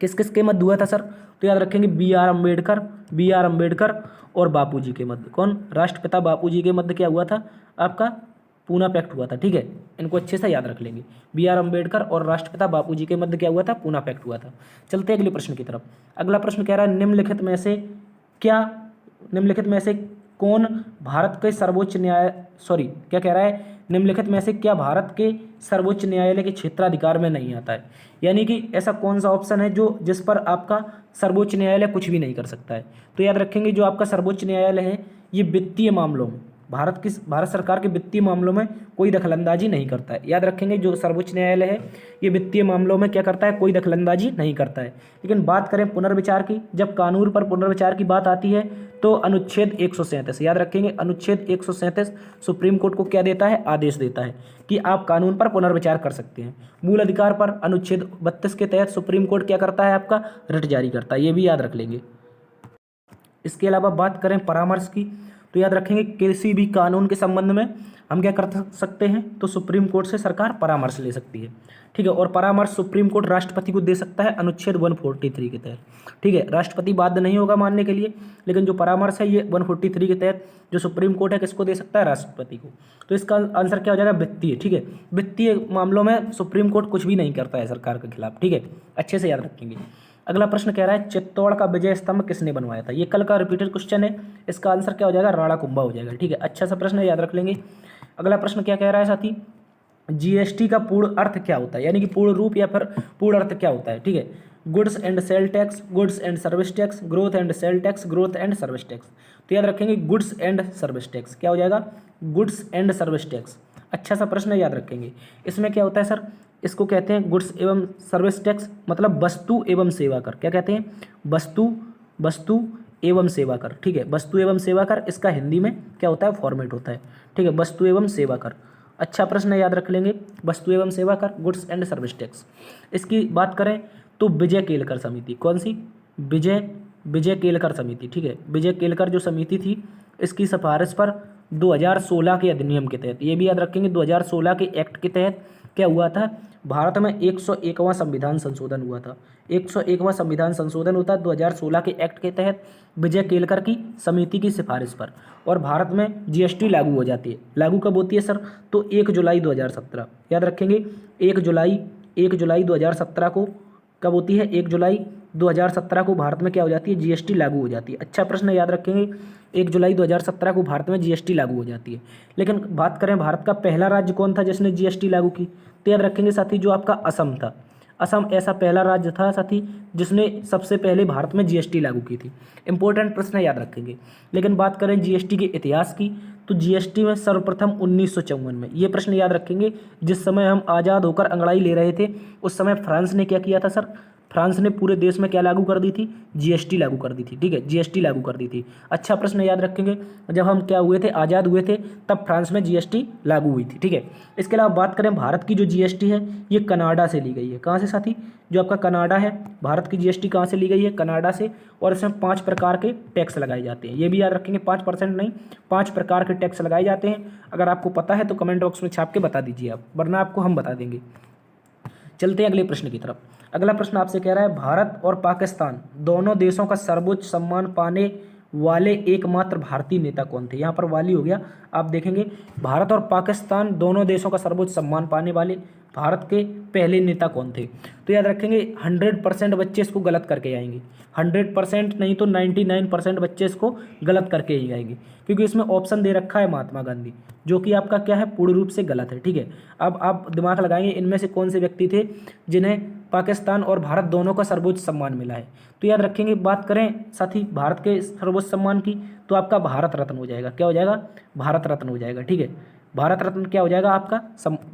किस किस के मध्य हुआ था सर? तो याद रखेंगे बी आर अम्बेडकर और बापूजी के मध्य। कौन? राष्ट्रपिता बापूजी के मध्य क्या हुआ था? आपका पूना पैक्ट हुआ था। ठीक है, इनको अच्छे से याद रख लेंगे। बी आर अम्बेडकर और राष्ट्रपिता बापूजी के मध्य क्या हुआ था? पूना पैक्ट हुआ था। चलते हैं अगले प्रश्न की तरफ। अगला प्रश्न कह रहा है, निम्नलिखित में से कौन भारत के सर्वोच्च न्याय क्या कह रहा है? निम्नलिखित में से क्या भारत के सर्वोच्च न्यायालय के क्षेत्राधिकार में नहीं आता है? यानी कि ऐसा कौन सा ऑप्शन है जिस पर आपका सर्वोच्च न्यायालय कुछ भी नहीं कर सकता है? तो याद रखेंगे, जो आपका सर्वोच्च न्यायालय है, ये वित्तीय मामलों में, भारत सरकार के वित्तीय मामलों में कोई दखलंदाजी नहीं करता है। याद रखेंगे, जो सर्वोच्च न्यायालय है, ये वित्तीय मामलों में क्या करता है? कोई दखलंदाजी नहीं करता है। लेकिन बात करें पुनर्विचार की, जब कानून पर पुनर्विचार की बात आती है, तो अनुच्छेद 137, याद रखेंगे, अनुच्छेद 137 सुप्रीम कोर्ट को क्या देता है? आदेश देता है कि आप कानून पर पुनर्विचार कर सकते हैं। मूल अधिकार पर अनुच्छेद 32 के तहत सुप्रीम कोर्ट क्या करता है? आपका रिट जारी करता है। ये भी याद रख लेंगे। इसके अलावा बात करें परामर्श की, तो याद रखेंगे किसी भी कानून के संबंध में हम क्या कर सकते हैं, तो सुप्रीम कोर्ट से सरकार परामर्श ले सकती है, ठीक है। और परामर्श सुप्रीम कोर्ट राष्ट्रपति को दे सकता है अनुच्छेद 143 के तहत, ठीक है। राष्ट्रपति बाध्य नहीं होगा मानने के लिए, लेकिन जो परामर्श है ये 143 के तहत जो सुप्रीम कोर्ट है किसको दे सकता है, राष्ट्रपति को। तो इसका आंसर क्या हो जाएगा, वित्तीय, ठीक है। वित्तीय मामलों में सुप्रीम कोर्ट कुछ भी नहीं करता है सरकार के खिलाफ, ठीक है, अच्छे से याद रखेंगे। अगला प्रश्न कह रहा है चित्तौड़ का विजय स्तंभ किसने बनवाया था, ये कल का रिपीटेड क्वेश्चन है, इसका आंसर क्या हो जाएगा, राणा कुंभा हो जाएगा, ठीक है। अच्छा सा प्रश्न है, याद रख लेंगे। अगला प्रश्न क्या कह रहा है साथी, जीएसटी का पूर्ण अर्थ क्या होता है, यानी कि पूर्ण रूप या फिर पूर्ण अर्थ क्या होता है, ठीक है। Goods and sale tax, goods and service tax, growth and sale tax, growth and service tax. तो याद रखेंगे गुड्स एंड सर्विस टैक्स, क्या हो जाएगा, गुड्स एंड सर्विस टैक्स। अच्छा सा प्रश्न है, याद रखेंगे। इसमें क्या होता है सर, इसको कहते हैं गुड्स एवं सर्विस टैक्स, मतलब वस्तु एवं सेवा कर, क्या कहते हैं, वस्तु एवं सेवा कर, ठीक है। वस्तु एवं सेवा कर, इसका हिंदी में क्या होता है, फॉर्मेट होता है, ठीक है, वस्तु एवं सेवा कर। अच्छा प्रश्न है, याद रख लेंगे, वस्तु एवं सेवा कर, गुड्स एंड सर्विस टैक्स। इसकी बात करें तो विजय केलकर समिति, कौन सी, विजय केलकर समिति, ठीक है। विजय केलकर जो समिति थी, इसकी सिफारिश पर 2016 के अधिनियम के तहत, ये भी याद रखेंगे, 2016 के एक्ट के तहत क्या हुआ था, भारत में 101वां संविधान संशोधन हुआ था। 101वां संविधान संशोधन होता है 2016 के एक्ट के तहत विजय केलकर की समिति की सिफारिश पर, और भारत में जीएसटी लागू हो जाती है। लागू कब होती है सर, तो 1 जुलाई 2017, याद रखेंगे 1 जुलाई 2017 को कब होती है, 1 जुलाई 2017 को भारत में क्या हो जाती है, जीएसटी लागू हो जाती है। अच्छा प्रश्न है, याद रखेंगे 1 जुलाई 2017 को भारत में जीएसटी लागू हो जाती है। लेकिन बात करें भारत का पहला राज्य कौन था जिसने जीएसटी लागू की, तो याद रखेंगे साथी जो आपका असम था। असम ऐसा पहला राज्य था साथी जिसने सबसे पहले भारत में जीएसटी लागू की थी। इंपॉर्टेंट प्रश्न है, याद रखेंगे। लेकिन बात करें जीएसटी के इतिहास की, तो जीएसटी में सर्वप्रथम 1954 में, ये प्रश्न याद रखेंगे, जिस समय हम आज़ाद होकर अंगड़ाई ले रहे थे उस समय फ्रांस ने क्या किया था सर, फ्रांस ने पूरे देश में क्या लागू कर दी थी, जीएसटी लागू कर दी थी, ठीक है, जीएसटी लागू कर दी थी। अच्छा प्रश्न याद रखेंगे, जब हम क्या हुए थे, आज़ाद हुए थे, तब फ्रांस में जीएसटी लागू हुई थी, ठीक है। इसके अलावा बात करें भारत की जो जीएसटी है ये कनाडा से ली गई है। कहाँ से साथी, जो आपका कनाडा है, भारत की जीएसटी कहाँ से ली गई है, कनाडा से। और इसमें 5 प्रकार के टैक्स लगाए जाते हैं, ये भी याद रखेंगे, 5% नहीं, 5 प्रकार के टैक्स लगाए जाते हैं। अगर आपको पता है तो कमेंट बॉक्स में छाप के बता दीजिए आप, वरना आपको हम बता देंगे। चलते हैं अगले प्रश्न की तरफ। अगला प्रश्न आपसे कह रहा है भारत और पाकिस्तान दोनों देशों का सर्वोच्च सम्मान पाने वाले एकमात्र भारतीय नेता कौन थे। यहाँ पर वाली हो गया, आप देखेंगे भारत और पाकिस्तान दोनों देशों का सर्वोच्च सम्मान पाने वाले भारत के पहले नेता कौन थे। तो याद रखेंगे 100% बच्चे इसको गलत करके आएंगे, 100% नहीं तो 99% बच्चे इसको गलत करके ही आएंगे, क्योंकि इसमें ऑप्शन दे रखा है महात्मा गांधी, जो कि आपका क्या है, पूर्ण रूप से गलत है, ठीक है। अब आप दिमाग लगाएंगे इनमें से कौन से व्यक्ति थे जिन्हें पाकिस्तान और भारत दोनों का सर्वोच्च सम्मान मिला है। तो याद रखेंगे, बात करें साथी भारत के सर्वोच्च सम्मान की, तो आपका भारत रत्न हो जाएगा, क्या हो जाएगा, भारत रत्न हो जाएगा, ठीक है। भारत रत्न क्या हो जाएगा आपका,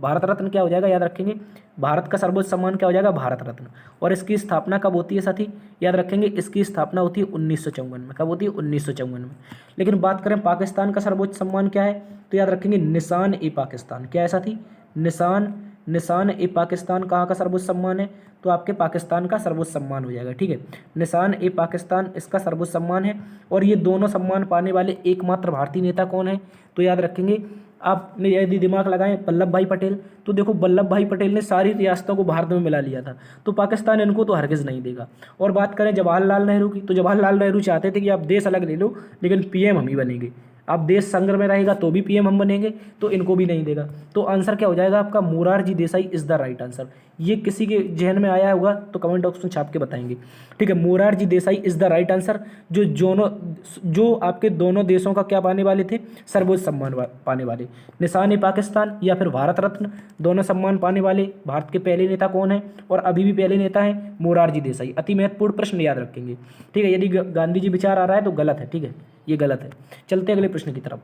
भारत रत्न क्या हो जाएगा, याद रखेंगे भारत का सर्वोच्च सम्मान क्या हो जाएगा, भारत रत्न। और इसकी स्थापना कब होती है साथी, याद रखेंगे इसकी स्थापना होती है 1954 में। कब होती है, 1954 में। लेकिन बात करें पाकिस्तान का सर्वोच्च सम्मान क्या है, तो याद रखेंगे निशान ए पाकिस्तान। क्या है साथी, निशान ए पाकिस्तान कहाँ का सर्वोच्च सम्मान है, तो आपके पाकिस्तान का सर्वोच्च सम्मान हो जाएगा, ठीक है। निशान ए पाकिस्तान इसका सर्वोच्च सम्मान है। और ये दोनों सम्मान पाने वाले एकमात्र भारतीय नेता कौन है, तो याद रखेंगे आपने यदि दिमाग लगाएं वल्लभ भाई पटेल, तो देखो वल्लभ भाई पटेल ने सारी रियासतों को भारत में मिला लिया था, तो पाकिस्तान इनको तो हरगिज़ नहीं देगा। और बात करें जवाहरलाल नेहरू की, तो जवाहरलाल नेहरू चाहते थे कि आप देश अलग ले लो लेकिन पीएम हम ही बनेंगे, आप देश संघ में रहेगा तो भी पीएम हम बनेंगे, तो इनको भी नहीं देगा। तो आंसर क्या हो जाएगा आपका, Morarji Desai is the right answer. ये किसी के जहन में आया होगा तो कमेंट बॉक्स में छाप के बताएंगे, ठीक है। Morarji Desai is the right answer, जो आपके दोनों देशों का क्या पाने वाले थे, सर्वोच्च सम्मान पाने वाले। निशान ए पाकिस्तान या फिर भारत रत्न, दोनों सम्मान पाने वाले भारत के पहले नेता कौन है, और अभी भी पहले नेता हैं मोरारजी देसाई। अति महत्वपूर्ण प्रश्न याद रखेंगे, ठीक है। यदि गांधी जी विचार आ रहा है तो गलत है, ठीक है, ये गलत है। चलते अगले प्रश्न की तरफ।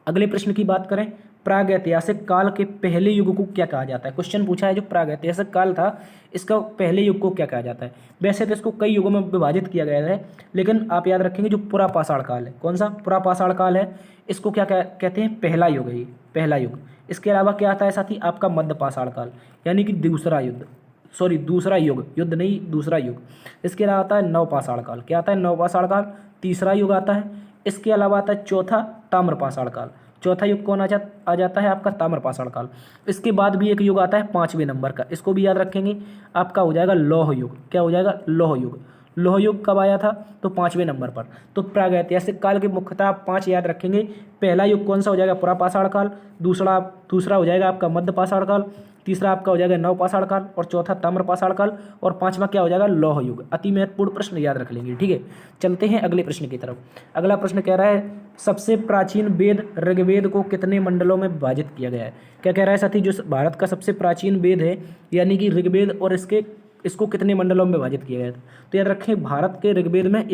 अगले प्रश्न की बात करें, प्रागैतिहासिक काल के पहले युग को क्या कहा जाता है। क्वेश्चन पूछा है जो प्रागैतिहासिक काल था इसका पहले युग को क्या कहा जाता है। वैसे तो इसको कई युगों में विभाजित किया गया है, लेकिन आप याद रखेंगे जो पुरापाषाण काल है, कौन सा पुरापाषाण काल है, इसको क्या कहते हैं, पहला युग है ये, पहला युग। इसके अलावा क्या आता है साथी, आपका मध्यपाषाण काल, यानी कि दूसरा युग, युद्ध नहीं, दूसरा युग। इसके अलावा आता है नवपाषाण काल। क्या आता है, नवपाषाण काल, तीसरा युग आता है। इसके अलावा आता है चौथा ताम्रपाषाण काल। चौथा युग कौन आ जाता है आपका ताम्रपाषाण काल। इसके बाद भी एक युग आता है 5वें नंबर का, इसको भी याद रखेंगे, आपका हो जाएगा लौह युग। क्या हो जाएगा? लौह युग। लौह युग कब आया था? तो 5वें नंबर पर। तो प्रागैतिहासिक काल के मुख्यतः आप 5 याद रखेंगे। पहला युग कौन सा हो जाएगा? पुरापाषाण काल। दूसरा हो जाएगा आपका मध्यपाषाण काल। तीसरा आपका हो जाएगा नवपाषाण काल। और चौथा ताम्रपाषाण काल। और 5वां क्या हो जाएगा? लौह युग। अति महत्वपूर्ण प्रश्न याद रख लेंगे, ठीक है। चलते हैं अगले प्रश्न की तरफ। अगला प्रश्न कह रहा है सबसे प्राचीन वेद ऋग्वेद को कितने मंडलों में विभाजित किया गया है? क्या कह रहा है साथी? जो भारत का सबसे प्राचीन वेद है यानी कि ऋग्वेद, और इसको कितने मंडलों में विभाजित किया गया था? तो याद रखें भारत के ऋग्वेद में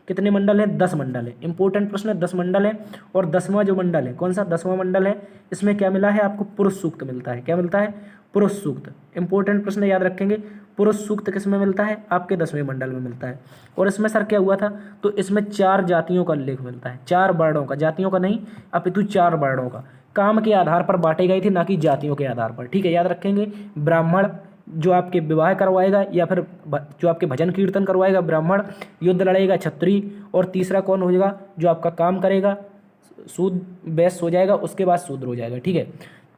कितने मंडल हैं? 10 मंडल है। इंपॉर्टेंट प्रश्न है, 10 मंडल है। और 10वां जो मंडल है, कौन सा 10वां मंडल है? इसमें क्या मिला है आपको? पुरुष सूक्त मिलता है। क्या मिलता है? पुरुष सूक्त। इंपॉर्टेंट प्रश्न याद रखेंगे। पुरुष सूक्त किस में मिलता है? आपके 10वें मंडल में मिलता है। और इसमें सर क्या हुआ था? तो इसमें 4 जातियों का उल्लेख मिलता है, 4 वर्णों का, जातियों का नहीं अपितु 4 वर्णों का। काम के आधार पर बांटे गए थे, ना कि जातियों के आधार पर, ठीक है। याद रखेंगे ब्राह्मण जो आपके विवाह करवाएगा या फिर जो आपके भजन कीर्तन करवाएगा ब्राह्मण, युद्ध लड़ेगा क्षत्रिय, और तीसरा कौन हो जाएगा? जो आपका काम करेगा शूद्र वैश्य हो जाएगा, उसके बाद शूद्र हो जाएगा, ठीक है।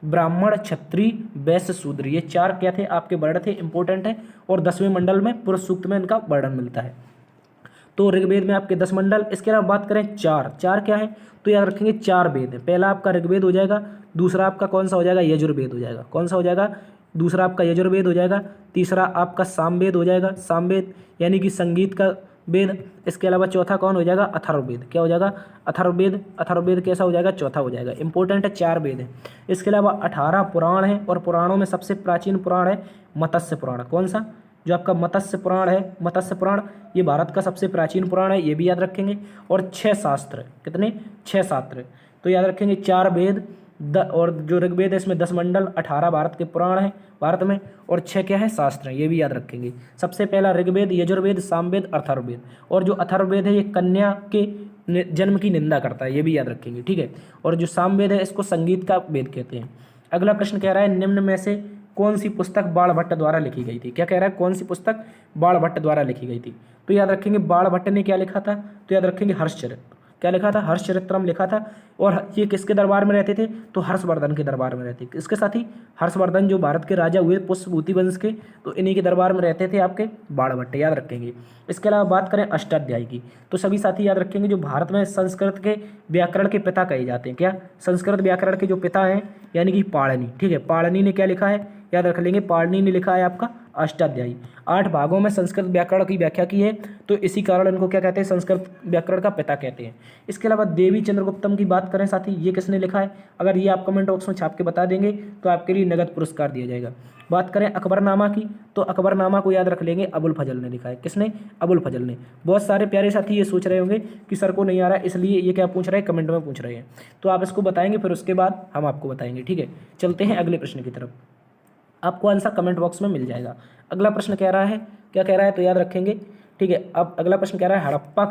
ब्राह्मण, क्षत्रिय, वैश्य, शूद्र, ये 4 क्या थे? आपके वर्ण थे, इंपॉर्टेंट है। और 10वें मंडल में पुरुष सूक्त में इनका वर्णन मिलता है। तो ऋग्वेद में आपके 10 मंडल। इसके अलावा बात करें चार क्या है? तो याद रखेंगे 4 वेद है। पहला आपका ऋग्वेद हो जाएगा, दूसरा आपका कौन सा हो जाएगा? यजुर्वेद हो जाएगा। कौन सा हो जाएगा? दूसरा आपका यजुर्वेद हो जाएगा। तीसरा आपका सामवेद हो जाएगा, सामवेद यानी कि संगीत का वेद। इसके अलावा चौथा कौन हो जाएगा? अथर्ववेद। क्या हो जाएगा? अथर्ववेद। अथर्ववेद कैसा हो जाएगा? चौथा हो जाएगा। इंपॉर्टेंट है, 4 वेद है। इसके अलावा 18 पुराण है, और पुराणों में सबसे प्राचीन पुराण है मत्स्य पुराण। कौन सा? जो आपका मत्स्य पुराण है, मत्स्य पुराण, ये भारत का सबसे प्राचीन पुराण है, ये भी याद रखेंगे। और 6 शास्त्र, कितने? 6 शास्त्र। तो याद रखेंगे 4 वेद, और जो ऋग्वेद है इसमें 10 मंडल, 18 भारत के पुराण है भारत में, और 6 क्या है? शास्त्र हैं, ये भी याद रखेंगे। सबसे पहला ऋग्वेद, यजुर्वेद, सामवेद, अथर्ववेद। और जो अथर्ववेद है ये कन्या के जन्म की निंदा करता है, ये भी याद रखेंगे, ठीक है। और जो सामवेद है इसको संगीत का वेद कहते हैं। अगला प्रश्न कह रहा है निम्न में से कौन सी पुस्तक बाणभट्ट द्वारा लिखी गई थी? क्या कह रहा है? कौन सी पुस्तक बाणभट्ट द्वारा लिखी गई थी? तो याद रखेंगे बाणभट्ट ने क्या लिखा था? तो याद रखेंगे हर्षचरित्र। क्या लिखा था? हर्षचरित्रम लिखा था। और ये किसके दरबार में रहते थे? तो हर्षवर्धन के दरबार में रहते। इसके साथ ही हर्षवर्धन जो भारत के राजा हुए पुष्पभूति वंश के, तो इन्हीं के दरबार में रहते थे आपके बाणभट्ट, याद रखेंगे। इसके अलावा बात करें अष्टाध्यायी की, तो सभी साथी याद रखेंगे जो भारत में संस्कृत के व्याकरण के पिता कहे जाते हैं। क्या? संस्कृत व्याकरण के जो पिता हैं यानी कि पाणिनि, ठीक है। पाणिनि ने क्या लिखा है? याद रख लेंगे, पाणिनि ने लिखा है आपका अष्टाध्यायी। 8 भागों में संस्कृत व्याकरण की व्याख्या की है, तो इसी कारण इनको क्या कहते हैं? संस्कृत व्याकरण का पिता कहते हैं। इसके अलावा देवी चंद्रगुप्तम की बात करें साथी, ये किसने लिखा है? अगर ये आप कमेंट बॉक्स में छाप के बता देंगे तो आपके लिए नगद पुरस्कार दिया जाएगा। बात करें अकबरनामा की, तो अकबरनामा को याद रख लेंगे, अबुल फजल ने लिखा है। किसने? अबुल फजल ने। बहुत सारे प्यारे साथी ये सोच रहे होंगे कि सर को नहीं आ रहा है, इसलिए ये क्या पूछ रहे हैं? कमेंट में पूछ रहे हैं। तो आप इसको बताएंगे, फिर उसके बाद हम आपको बताएंगे, ठीक है। चलते हैं अगले प्रश्न की तरफ, आपको आंसर कमेंट बॉक्स में मिल जाएगा। अगला प्रश्न कह रहा है, क्या कह रहा है? तो याद रखेंगे, ठीक है। अब अगला प्रश्न कह रहा है हड़प्पा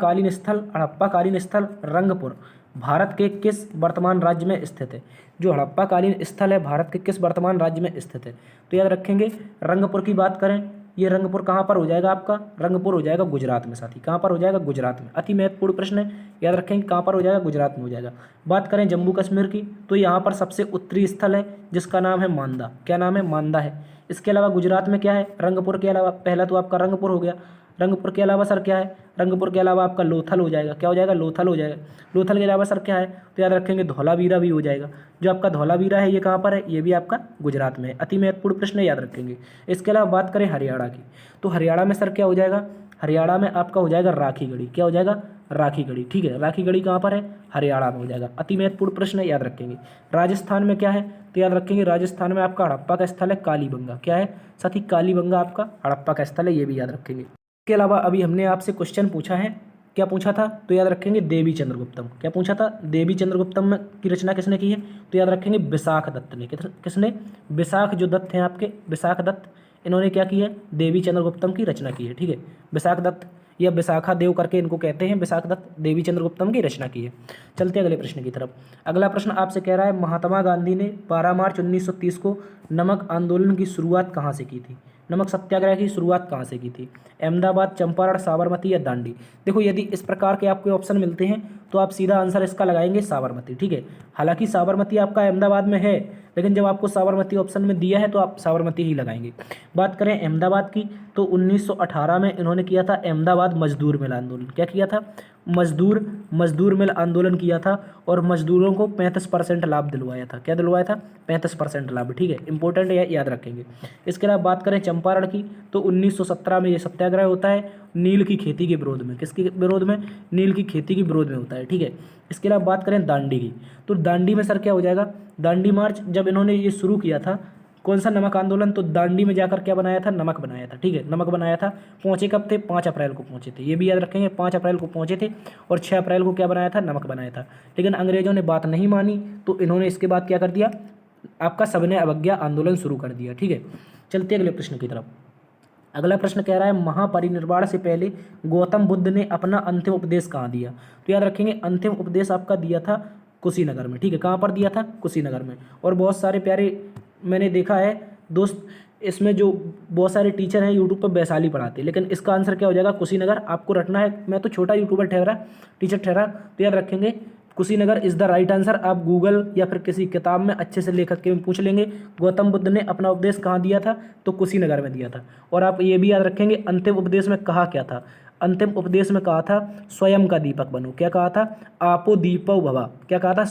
कालीन स्थल रंगपुर भारत के किस वर्तमान राज्य में स्थित है? जो हड़प्पा कालीन स्थल है भारत के किस वर्तमान राज्य में स्थित है? तो याद रखेंगे रंगपुर की बात करें, ये रंगपुर कहाँ पर हो जाएगा आपका? रंगपुर हो जाएगा गुजरात में साथी। कहाँ पर हो जाएगा? गुजरात में। अति महत्वपूर्ण प्रश्न है, याद रखेंगे कहाँ पर हो जाएगा? गुजरात में हो जाएगा। बात करें जम्मू कश्मीर की, तो यहाँ पर सबसे उत्तरी स्थल है जिसका नाम है मांदा। क्या नाम है? मांदा है। इसके अलावा गुजरात में क्या है? रंगपुर के अलावा, पहला तो आपका रंगपुर हो गया, रंगपुर के अलावा सर क्या है? रंगपुर के अलावा आपका लोथल हो जाएगा। क्या हो जाएगा? लोथल हो जाएगा। लोथल के अलावा सर क्या है? तो याद रखेंगे धौलावीरा भी हो जाएगा। जो आपका धौलावीरा है ये कहाँ पर है? ये भी आपका गुजरात में है। अति महत्वपूर्ण प्रश्न याद रखेंगे। इसके अलावा बात करें हरियाणा की, तो हरियाणा में सर क्या हो जाएगा? हरियाणा में आपका हो जाएगा राखीगढ़ी। क्या हो जाएगा? राखीगढ़ी, ठीक है। राखीगढ़ी कहाँ पर है? हरियाणा में हो जाएगा। अति महत्वपूर्ण प्रश्न याद रखेंगे। राजस्थान में क्या है? तो याद रखेंगे राजस्थान में आपका हड़प्पा का स्थल है कालीबंगा। क्या है साथी? कालीबंगा आपका हड़प्पा का स्थल है, ये भी याद रखेंगे। इसके अलावा अभी हमने आपसे क्वेश्चन पूछा है, क्या पूछा था? तो याद रखेंगे देवी चंद्रगुप्तम। क्या पूछा था? देवी चंद्रगुप्तम की रचना किसने की है? तो याद रखेंगे विशाख दत्त ने। किसने? विशाख जो दत्त हैं आपके, विशाख दत्त, इन्होंने क्या किया है? देवी चंद्रगुप्तम की रचना की है, ठीक है। विशाख दत्त या विशाखा देव करके इनको कहते हैं, विशाख दत्त देवी चंद्रगुप्तम की रचना की है। चलते अगले प्रश्न की तरफ। अगला प्रश्न आपसे कह रहा है महात्मा गांधी ने 12 मार्च 1930 को नमक आंदोलन की शुरुआत कहाँ से की थी? नमक सत्याग्रह की शुरुआत कहाँ से की थी? अहमदाबाद, चंपारण, साबरमती या दांडी? देखो यदि इस प्रकार के आपके ऑप्शन मिलते हैं तो तो आप सीधा आंसर इसका लगाएंगे साबरमती। ठीक है, हालांकि साबरमती आपका अहमदाबाद में है, लेकिन जब आपको साबरमती ऑप्शन में दिया है तो आप साबरमती ही लगाएंगे। बात करें अहमदाबाद की, तो 1918 में इन्होंने किया था अहमदाबाद मजदूर मिल आंदोलन। क्या किया था? मजदूर मिल आंदोलन किया था और मजदूरों को 35% लाभ दिलवाया था। क्या दिलवाया था? 35% लाभ। ठीक है, इंपॉर्टेंट है, याद रखेंगे। इसके अलावा बात करें चंपारण की, तो 1917 में ये सत्याग्रह होता है नील की खेती के विरोध में। किसके विरोध में? नील की खेती के विरोध में होता है। ठीक है, इसके अलावा बात करें दांडी की, तो दांडी में सर क्या हो जाएगा? दांडी मार्च जब इन्होंने ये शुरू किया था, कौन सा नमक आंदोलन, तो दांडी में जाकर क्या बनाया था? नमक बनाया था। ठीक है, नमक बनाया था। पहुंचे कब थे? 5 अप्रैल को पहुंचे थे, ये भी याद रखेंगे। 5 अप्रैल को पहुंचे थे और 6 अप्रैल को क्या बनाया था? नमक बनाया था। लेकिन अंग्रेजों ने बात नहीं मानी, तो इन्होंने इसके बाद क्या कर दिया? आपका सबने अवज्ञा आंदोलन शुरू कर दिया। ठीक है, चलते अगले प्रश्न की तरफ। अगला प्रश्न कह रहा है महापरिनिर्वाण से पहले गौतम बुद्ध ने अपना अंतिम उपदेश कहाँ दिया? तो याद रखेंगे अंतिम उपदेश आपका दिया था कुशीनगर में। ठीक है, कहाँ पर दिया था? कुशीनगर में। और बहुत सारे प्यारे, मैंने देखा है दोस्त, इसमें जो बहुत सारे टीचर हैं यूट्यूब पर वैशाली पढ़ाते हैं, लेकिन इसका आंसर क्या हो जाएगा? कुशीनगर। आपको रटना है, मैं तो छोटा यूट्यूबर ठहरा, टीचर ठहरा, तो याद रखेंगे Kushinagar is the right answer. आप गूगल या फिर किसी किताब में अच्छे से लेखक के पूछ लेंगे गौतम बुद्ध ने अपना उपदेश कहाँ दिया था, तो कुशीनगर में दिया था। और आप ये भी याद रखेंगे अंतिम उपदेश में कहा क्या था? अंतिम उपदेश में कहा था स्वयं का दीपक बनो। क्या कहा था? आपो दीपो भवा। क्या कहा था?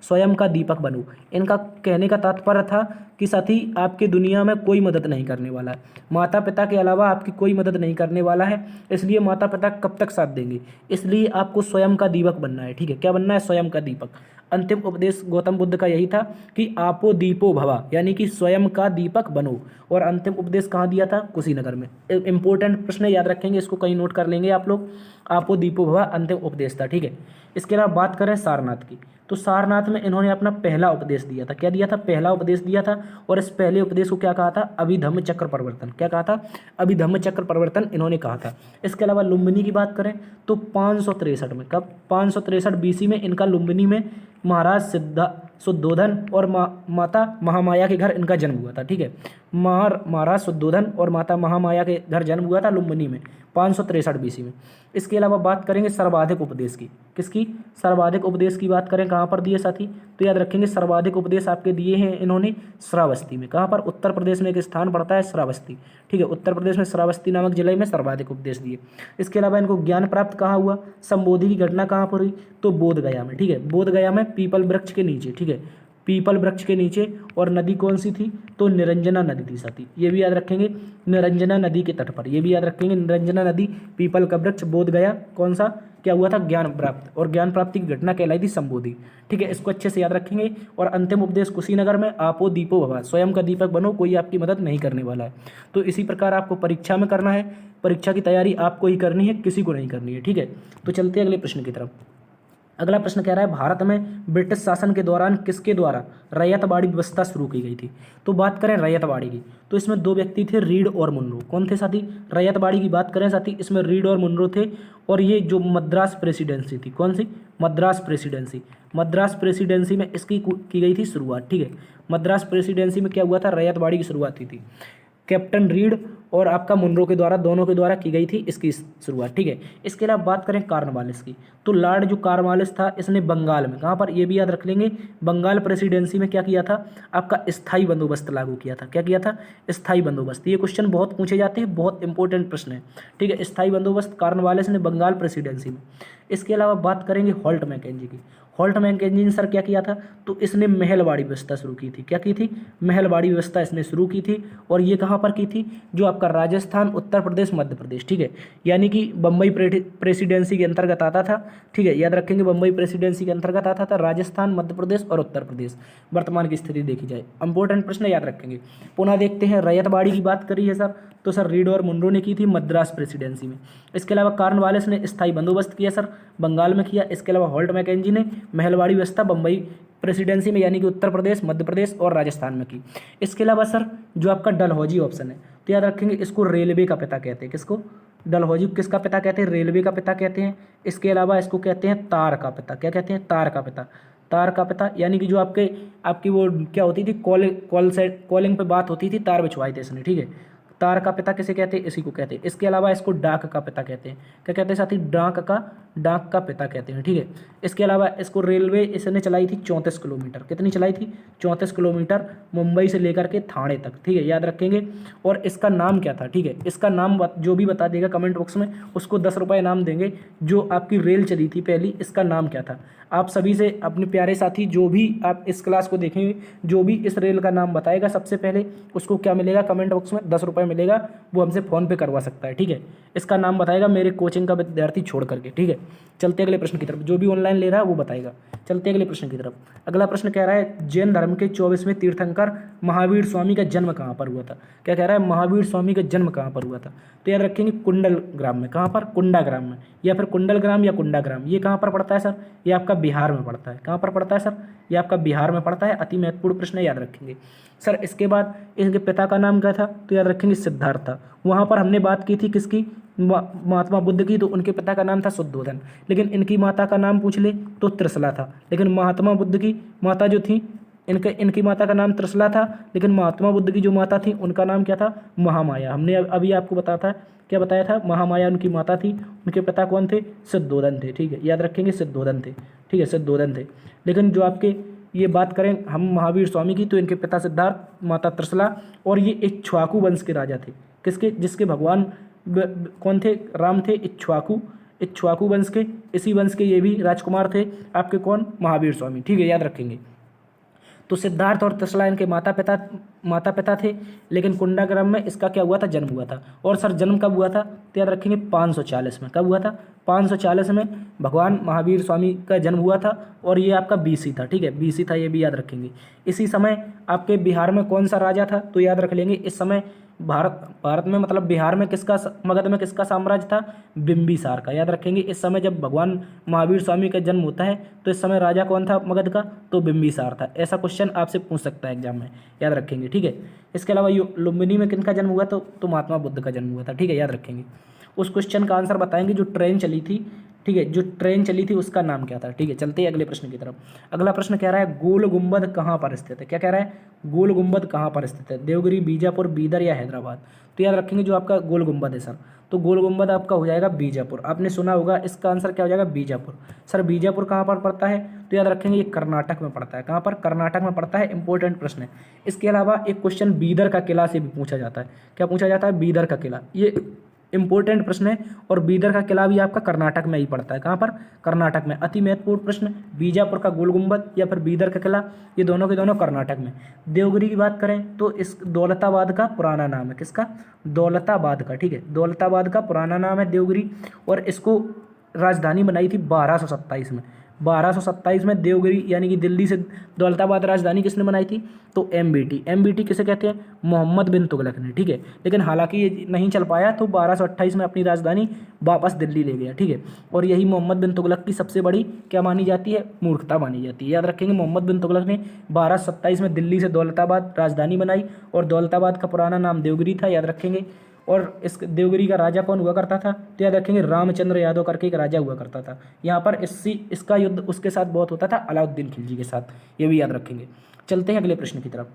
स्वयं का दीपक बनो। इनका कहने का तात्पर्य था कि साथी आपकी दुनिया में कोई मदद नहीं करने वाला है, माता पिता के अलावा आपकी कोई मदद नहीं करने वाला है, इसलिए माता पिता कब तक साथ देंगे, इसलिए आपको स्वयं का दीपक बनना है। ठीक है, क्या बनना है? स्वयं का दीपक। अंतिम उपदेश गौतम बुद्ध का यही था कि आपो दीपो भवा, यानी कि स्वयं का दीपक बनो। और अंतिम उपदेश कहाँ दिया था? कुशीनगर में। इंपॉर्टेंट प्रश्न याद रखेंगे, इसको कहीं नोट कर लेंगे आप लोग। आपो दीपो भवा अंतिम उपदेश था। ठीक है, इसके अलावा बात करें सारनाथ की, तो सारनाथ में इन्होंने अपना पहला उपदेश दिया था। क्या दिया था? पहला उपदेश दिया था। और इस पहले उपदेश को क्या कहा था? अभिधम्म चक्र परिवर्तन। क्या कहा था? अभिधम्म चक्र परिवर्तन इन्होंने कहा था। इसके अलावा लुम्बिनी की बात करें तो 563 में, कब? 563 BC में इनका लुम्बिनी में महाराज शुद्धोधन और माता महामाया के घर इनका जन्म हुआ था। ठीक है, महाराज शुद्धोधन और माता महामाया के घर जन्म हुआ था लुम्बिनी में 563 BC में। इसके अलावा बात करेंगे सर्वाधिक उपदेश की। किसकी? सर्वाधिक उपदेश की बात करें, कहाँ पर दिए साथी? तो याद रखेंगे सर्वाधिक उपदेश आपके दिए हैं इन्होंने श्रावस्ती में। कहाँ पर? उत्तर प्रदेश में एक स्थान पड़ता है श्रावस्ती। ठीक है, उत्तर प्रदेश में श्रावस्ती नामक जिले में सर्वाधिक उपदेश दिए। इसके अलावा इनको ज्ञान प्राप्त कहाँ हुआ? संबोधि की घटना कहाँ पर हुई? तो बोधगया में। ठीक है, बोधगया में पीपल वृक्ष के नीचे। ठीक है, पीपल वृक्ष के नीचे। और नदी कौन सी थी? तो निरंजना नदी थी साथी, ये भी याद रखेंगे। निरंजना नदी के तट पर, ये भी याद रखेंगे। निरंजना नदी, पीपल का वृक्ष, बोधगया, कौन सा क्या हुआ था? ज्ञान प्राप्त। और ज्ञान प्राप्ति की घटना कहलाई थी संबोधि। ठीक है, इसको अच्छे से याद रखेंगे। और अंतिम उपदेश कुशीनगर में आपो दीपो भवा, स्वयं का दीपक बनो, कोई आपकी मदद नहीं करने वाला है। तो इसी प्रकार आपको परीक्षा में करना है, परीक्षा की तैयारी आपको ही करनी है, किसी को नहीं करनी है। ठीक है, तो चलते हैं अगले प्रश्न की तरफ। अगला प्रश्न कह रहा है भारत में ब्रिटिश शासन के दौरान किसके द्वारा रैयतवाड़ी व्यवस्था शुरू की गई थी? तो बात करें रैयतवाड़ी की, तो इसमें 2 व्यक्ति थे, रीड और मुनरो। कौन थे साथी? रैयतवाड़ी की बात करें साथी, इसमें रीड और मुनरो थे। और ये जो मद्रास प्रेसिडेंसी थी, कौन सी? मद्रास प्रेसिडेंसी। मद्रास प्रेसिडेंसी में इसकी की गई थी शुरुआत। ठीक है, मद्रास प्रेसिडेंसी में क्या हुआ था? रैयतवाड़ी की शुरुआत हुई थी। कैप्टन रीड और आपका मुनरो के द्वारा, दोनों के द्वारा की गई थी इसकी शुरुआत। ठीक है, इसके अलावा बात करें कॉर्नवालिस की, तो लॉर्ड जो कॉर्नवालिस था इसने बंगाल में, कहाँ पर? ये भी याद रख लेंगे, बंगाल प्रेसिडेंसी में क्या किया था? आपका स्थायी बंदोबस्त लागू किया था। क्या किया था? स्थायी बंदोबस्त। ये क्वेश्चन बहुत पूछे जाते हैं, बहुत इंपॉर्टेंट प्रश्न है। ठीक है, स्थायी बंदोबस्त कॉर्नवालिस ने बंगाल प्रेसिडेंसी में। इसके अलावा बात करेंगे होल्ट मैकेंजी की। होल्ट मैकेंजी ने सर क्या किया था? तो इसने महलवाड़ी व्यवस्था शुरू की थी। क्या की थी? महलवाड़ी व्यवस्था इसने शुरू की थी। और ये कहाँ पर की थी? जो आपका राजस्थान, उत्तर प्रदेश, मध्य प्रदेश। ठीक है, यानी कि बम्बई प्रेसिडेंसी के अंतर्गत आता था। ठीक है, याद रखेंगे बम्बई प्रेसिडेंसी के अंतर्गत आता था राजस्थान, मध्य प्रदेश और उत्तर प्रदेश। वर्तमान की स्थिति देखी जाए, इंपॉर्टेंट प्रश्न याद रखेंगे। पुनः देखते हैं, रैयतवाड़ी की बात करी है सर, तो सर रीड और मुनरो ने की थी मद्रास प्रेसिडेंसी में। इसके अलावा कॉर्नवालिस ने स्थायी बंदोबस्त किया सर, बंगाल में किया। इसके अलावा होल्ट मैकेंजी ने महलवाड़ी व्यवस्था बम्बई प्रेसिडेंसी में, यानी कि उत्तर प्रदेश, मध्य प्रदेश और राजस्थान में की। इसके अलावा सर जो आपका डलहौजी ऑप्शन है, तो याद रखेंगे इसको रेलवे का पिता कहते हैं। किसको? डलहौजी किसका पिता कहते हैं? रेलवे का पिता कहते हैं। इसके अलावा इसको कहते हैं तार का पिता। क्या कहते हैं? तार का पिता। तार का पिता यानी कि जो आपकी वो क्या होती थी, कॉलिंग पे बात होती थी, तार बिछवाए थे इसने। ठीक है, तार का पिता किसे कहते हैं? इसी को कहते हैं। इसके अलावा इसको डाक का पिता कहते हैं। क्या कहते हैं साथी? डाक का पिता कहते हैं, ठीक है। इसके अलावा इसको रेलवे इसने चलाई थी 34 किलोमीटर, कितनी चलाई थी? 34 किलोमीटर मुंबई से लेकर के थाने तक, ठीक है, याद रखेंगे। और इसका नाम क्या था, ठीक है, इसका नाम जो भी बता देगा कमेंट बॉक्स में उसको 10 रुपये इनाम देंगे। जो आपकी रेल चली थी पहली, इसका नाम क्या था? आप सभी से अपने प्यारे साथी जो भी आप इस क्लास को देखेंगे, जो भी इस रेल का नाम बताएगा सबसे पहले, उसको क्या मिलेगा कमेंट बॉक्स में? 10 रुपये मिलेगा। वो हमसे फ़ोन पे करवा सकता है, ठीक है। इसका नाम बताएगा मेरे कोचिंग का विद्यार्थी छोड़ करके, ठीक है। चलते अगले प्रश्न की तरफ, जो भी ऑनलाइन ले रहा है वो बताएगा। चलते अगले प्रश्न की तरफ। अगला प्रश्न कह रहा है जैन धर्म के 24वें तीर्थंकर महावीर स्वामी का जन्म कहाँ पर हुआ था? क्या कह रहा है? महावीर स्वामी का जन्म कहाँ पर हुआ था? तो याद रखेंगे कुंडल ग्राम में। कहाँ पर? कुंडा ग्राम में, या फिर कुंडल ग्राम या कुंडा ग्राम। ये कहाँ पर पड़ता है सर? ये आपका बिहार में पड़ता है। कहाँ पर पड़ता है सर? ये आपका बिहार में पड़ता है। अति महत्वपूर्ण प्रश्न है, याद रखेंगे सर। इसके बाद इनके पिता का नाम क्या था? तो याद रखेंगे सिद्धार्थ था। वहाँ पर हमने बात की थी किसकी? महात्मा बुद्ध की, तो उनके पिता का नाम था शुद्धोधन। लेकिन इनकी माता का नाम पूछ ले तो त्रिशला था। लेकिन महात्मा बुद्ध की माता जो थी, इनकी माता का नाम त्रिशला था, लेकिन महात्मा बुद्ध की जो माता थी उनका नाम क्या था? महामाया। हमने अभी आपको बताया था, क्या बताया था? महामाया उनकी माता थी। उनके पिता कौन थे? सिद्धोधन थे, ठीक है, याद रखेंगे सिद्धोधन थे, ठीक है, सिद्धोधन थे। लेकिन जो आपके ये बात करें हम महावीर स्वामी की, तो इनके पिता सिद्धार्थ, माता त्रिशला, और ये इक्ष्वाकु वंश के राजा थे। किसके? जिसके भगवान कौन थे? राम थे। इक्ष्वाकु वंश के, इसी वंश के ये भी राजकुमार थे आपके। कौन? महावीर स्वामी, ठीक है, याद रखेंगे। तो सिद्धार्थ और त्रिशला इनके माता पिता थे। लेकिन कुंडा ग्राम में इसका क्या हुआ था? जन्म हुआ था। और सर जन्म कब हुआ था? तो याद रखेंगे 540 में। कब हुआ था? 540 में भगवान महावीर स्वामी का जन्म हुआ था। और ये आपका बीसी था, ठीक है, बीसी था, ये भी याद रखेंगे। इसी समय आपके बिहार में कौन सा राजा था? तो याद रख लेंगे इस समय भारत में, मतलब बिहार में किसका, मगध में किसका साम्राज्य था? बिंबिसार का। याद रखेंगे इस समय जब भगवान महावीर स्वामी का जन्म होता है तो इस समय राजा कौन था मगध का? तो बिंबिसार था। ऐसा क्वेश्चन आपसे पूछ सकता है एग्जाम में, याद रखेंगे, ठीक है। इसके अलावा लुम्बिनी में किनका जन्म हुआ? तो महात्मा बुद्ध का जन्म हुआ था, ठीक है, याद रखेंगे। उस क्वेश्चन का आंसर बताएंगे जो ट्रेन चली थी, ठीक है, जो ट्रेन चली थी उसका नाम क्या था, ठीक है। चलते हैं अगले प्रश्न की तरफ। अगला प्रश्न कह रहा है गोल गुंबद कहाँ पर स्थित है? क्या कह रहा है? गोल गुंबद कहाँ पर स्थित है? देवगिरी, बीजापुर, बीदर या हैदराबाद? तो याद रखेंगे जो आपका गोल गुंबद है सर, तो गोल गुंबद आपका हो जाएगा बीजापुर। आपने सुना होगा, इसका आंसर क्या हो जाएगा? बीजापुर। सर बीजापुर कहाँ पर पड़ता है? तो याद रखेंगे ये कर्नाटक में पड़ता है। कहाँ पर? कर्नाटक में पड़ता है। इंपॉर्टेंट प्रश्न है। इसके अलावा एक क्वेश्चन बीदर का किला से भी पूछा जाता है। क्या पूछा जाता है? बीदर का किला। ये इंपॉर्टेंट प्रश्न है। और बीदर का किला भी आपका कर्नाटक में ही पड़ता है। कहाँ पर? कर्नाटक में। अति महत्वपूर्ण प्रश्न, बीजापुर का गोल गुंबद या फिर बीदर का किला, ये दोनों के दोनों कर्नाटक में। देवगिरी की बात करें तो इस दौलताबाद का पुराना नाम है। किसका? दौलताबाद का, ठीक है, दौलताबाद का पुराना नाम है देवगिरी। और इसको राजधानी बनाई थी 1227 में। 1227 में देवगिरी यानी कि दिल्ली से दौलताबाद राजधानी किसने बनाई थी? तो एमबीटी किसे कहते हैं? मोहम्मद बिन तुगलक ने, ठीक है। लेकिन हालांकि ये नहीं चल पाया तो 1228 में अपनी राजधानी वापस दिल्ली ले गया, ठीक है। और यही मोहम्मद बिन तुगलक की सबसे बड़ी क्या मानी जाती है? मूर्खता मानी जाती है। याद रखेंगे मोहम्मद बिन तुगलक ने 1227 में दिल्ली से दौलताबाद राजधानी बनाई और दौलताबाद का पुराना नाम देवगिरी था, याद रखेंगे। और इस देवगिरी का राजा कौन हुआ करता था? तो याद रखेंगे रामचंद्र यादव करके एक राजा हुआ करता था। यहाँ पर इसका युद्ध उसके साथ बहुत होता था, अलाउद्दीन खिलजी के साथ, ये भी याद रखेंगे। चलते हैं अगले प्रश्न की तरफ।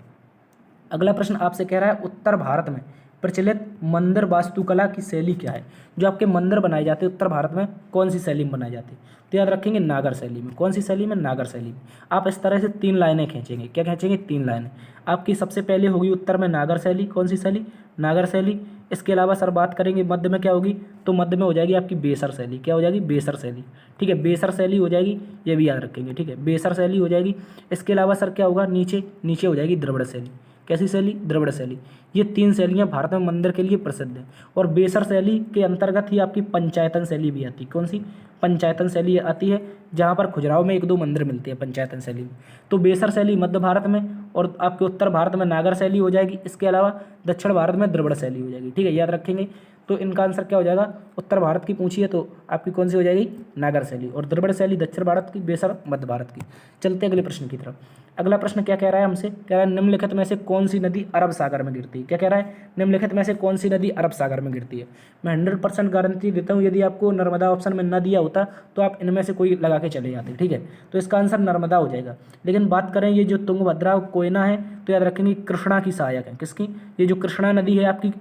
अगला प्रश्न आपसे कह रहा है उत्तर भारत में प्रचलित मंदिर वास्तुकला की शैली क्या है? जो आपके मंदिर बनाए जाते हैं उत्तर भारत में कौन सी शैली में बनाए जाते हैं? तो याद रखेंगे नागर शैली में। कौन सी शैली में? नागर शैली में। आप इस तरह से 3 लाइनें खींचेंगे। क्या खींचेंगे? 3 लाइनें। आपकी सबसे पहले होगी उत्तर में नागर शैली। कौन सी शैली? नागर शैली। इसके अलावा सर बात करेंगे मध्य में क्या होगी? तो मध्य में हो जाएगी आपकी बेसर शैली। क्या हो जाएगी? बेसर शैली, ठीक है, बेसर शैली हो जाएगी, ये भी याद रखेंगे, ठीक है, बेसर शैली हो जाएगी। इसके अलावा सर क्या होगा? नीचे हो जाएगी द्रविड़ शैली। कैसी शैली? द्रविड़ शैली। ये 3 शैलियाँ भारत में मंदिर के लिए प्रसिद्ध हैं। और बेसर शैली के अंतर्गत ही आपकी पंचायतन शैली भी आती है। कौन सी? पंचायतन शैली आती है, जहाँ पर खुजराव में 1-2 मंदिर मिलते हैं पंचायतन शैली में। तो बेसर शैली मध्य भारत में, और आपके उत्तर भारत में नागर शैली हो जाएगी। इसके अलावा दक्षिण भारत में द्रविड़ शैली हो जाएगी, ठीक है, याद रखेंगे। तो इनका आंसर क्या हो जाएगा? उत्तर भारत की पूछी है तो आपकी कौन सी हो जाएगी? नागर शैली। और द्रविड़ शैली दक्षिण भारत की, बेसर मध्य भारत की। चलते अगले प्रश्न की तरफ। अगला प्रश्न क्या कह रहा है हमसे? कह रहा है निम्नलिखित में से कौन सी नदी अरब सागर में गिरती है? क्या कह रहा है? निम्नलिखित में से कौन सी नदी अरब सागर में गिरती है? मैं 100% गारंटी देता हूँ, यदि आपको नर्मदा ऑप्शन में न दिया होता तो आप इनमें से कोई लगा के चले जाते, ठीक है। तो इसका आंसर नर्मदा हो जाएगा। लेकिन बात करें ये जो तुंगभद्रा कोयना है, तो याद रखेंगे कृष्णा की सहायक है। किसकी? ये जो कृष्णा नदी है आपकी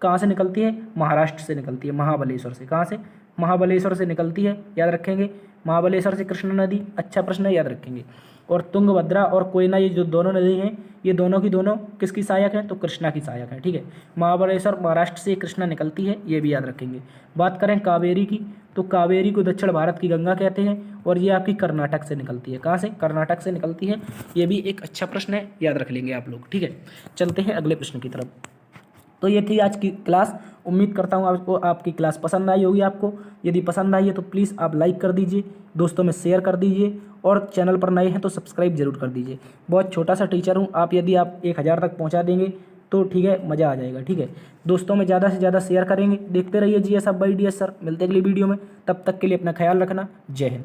कहाँ से निकलती है? महाराष्ट्र से निकलती है, महाबलेश्वर से। कहाँ से? महाबलेश्वर से निकलती है, याद रखेंगे। महाबलेश्वर से कृष्णा नदी, अच्छा प्रश्न है, याद रखेंगे। और तुंगभद्रा और कोयना, ये जो दोनों नदी हैं, ये दोनों की दोनों किसकी सहायक हैं? तो कृष्णा की सहायक है, ठीक है। महाबलेश्वर महाराष्ट्र से कृष्णा निकलती है, ये भी याद रखेंगे। बात करें कावेरी की, तो कावेरी को दक्षिण भारत की गंगा कहते हैं और ये आपकी कर्नाटक से निकलती है। कहाँ से? कर्नाटक से निकलती है। ये भी एक अच्छा प्रश्न है, याद रख लेंगे आप लोग, ठीक है। चलते हैं अगले प्रश्न की तरफ। तो ये थी आज की क्लास। उम्मीद करता हूँ आपको आपकी क्लास पसंद आई होगी। आपको यदि पसंद आई है तो प्लीज़ आप लाइक कर दीजिए, दोस्तों में शेयर कर दीजिए और चैनल पर नए हैं तो सब्सक्राइब जरूर कर दीजिए। बहुत छोटा सा टीचर हूँ, आप यदि आप 1000 तक पहुँचा देंगे तो ठीक है, मज़ा आ जाएगा, ठीक है। दोस्तों में ज़्यादा से ज़्यादा शेयर करेंगे। देखते रहिए GS up by DS sir. मिलते अगली वीडियो में, तब तक के लिए अपना ख्याल रखना। जय हिंद।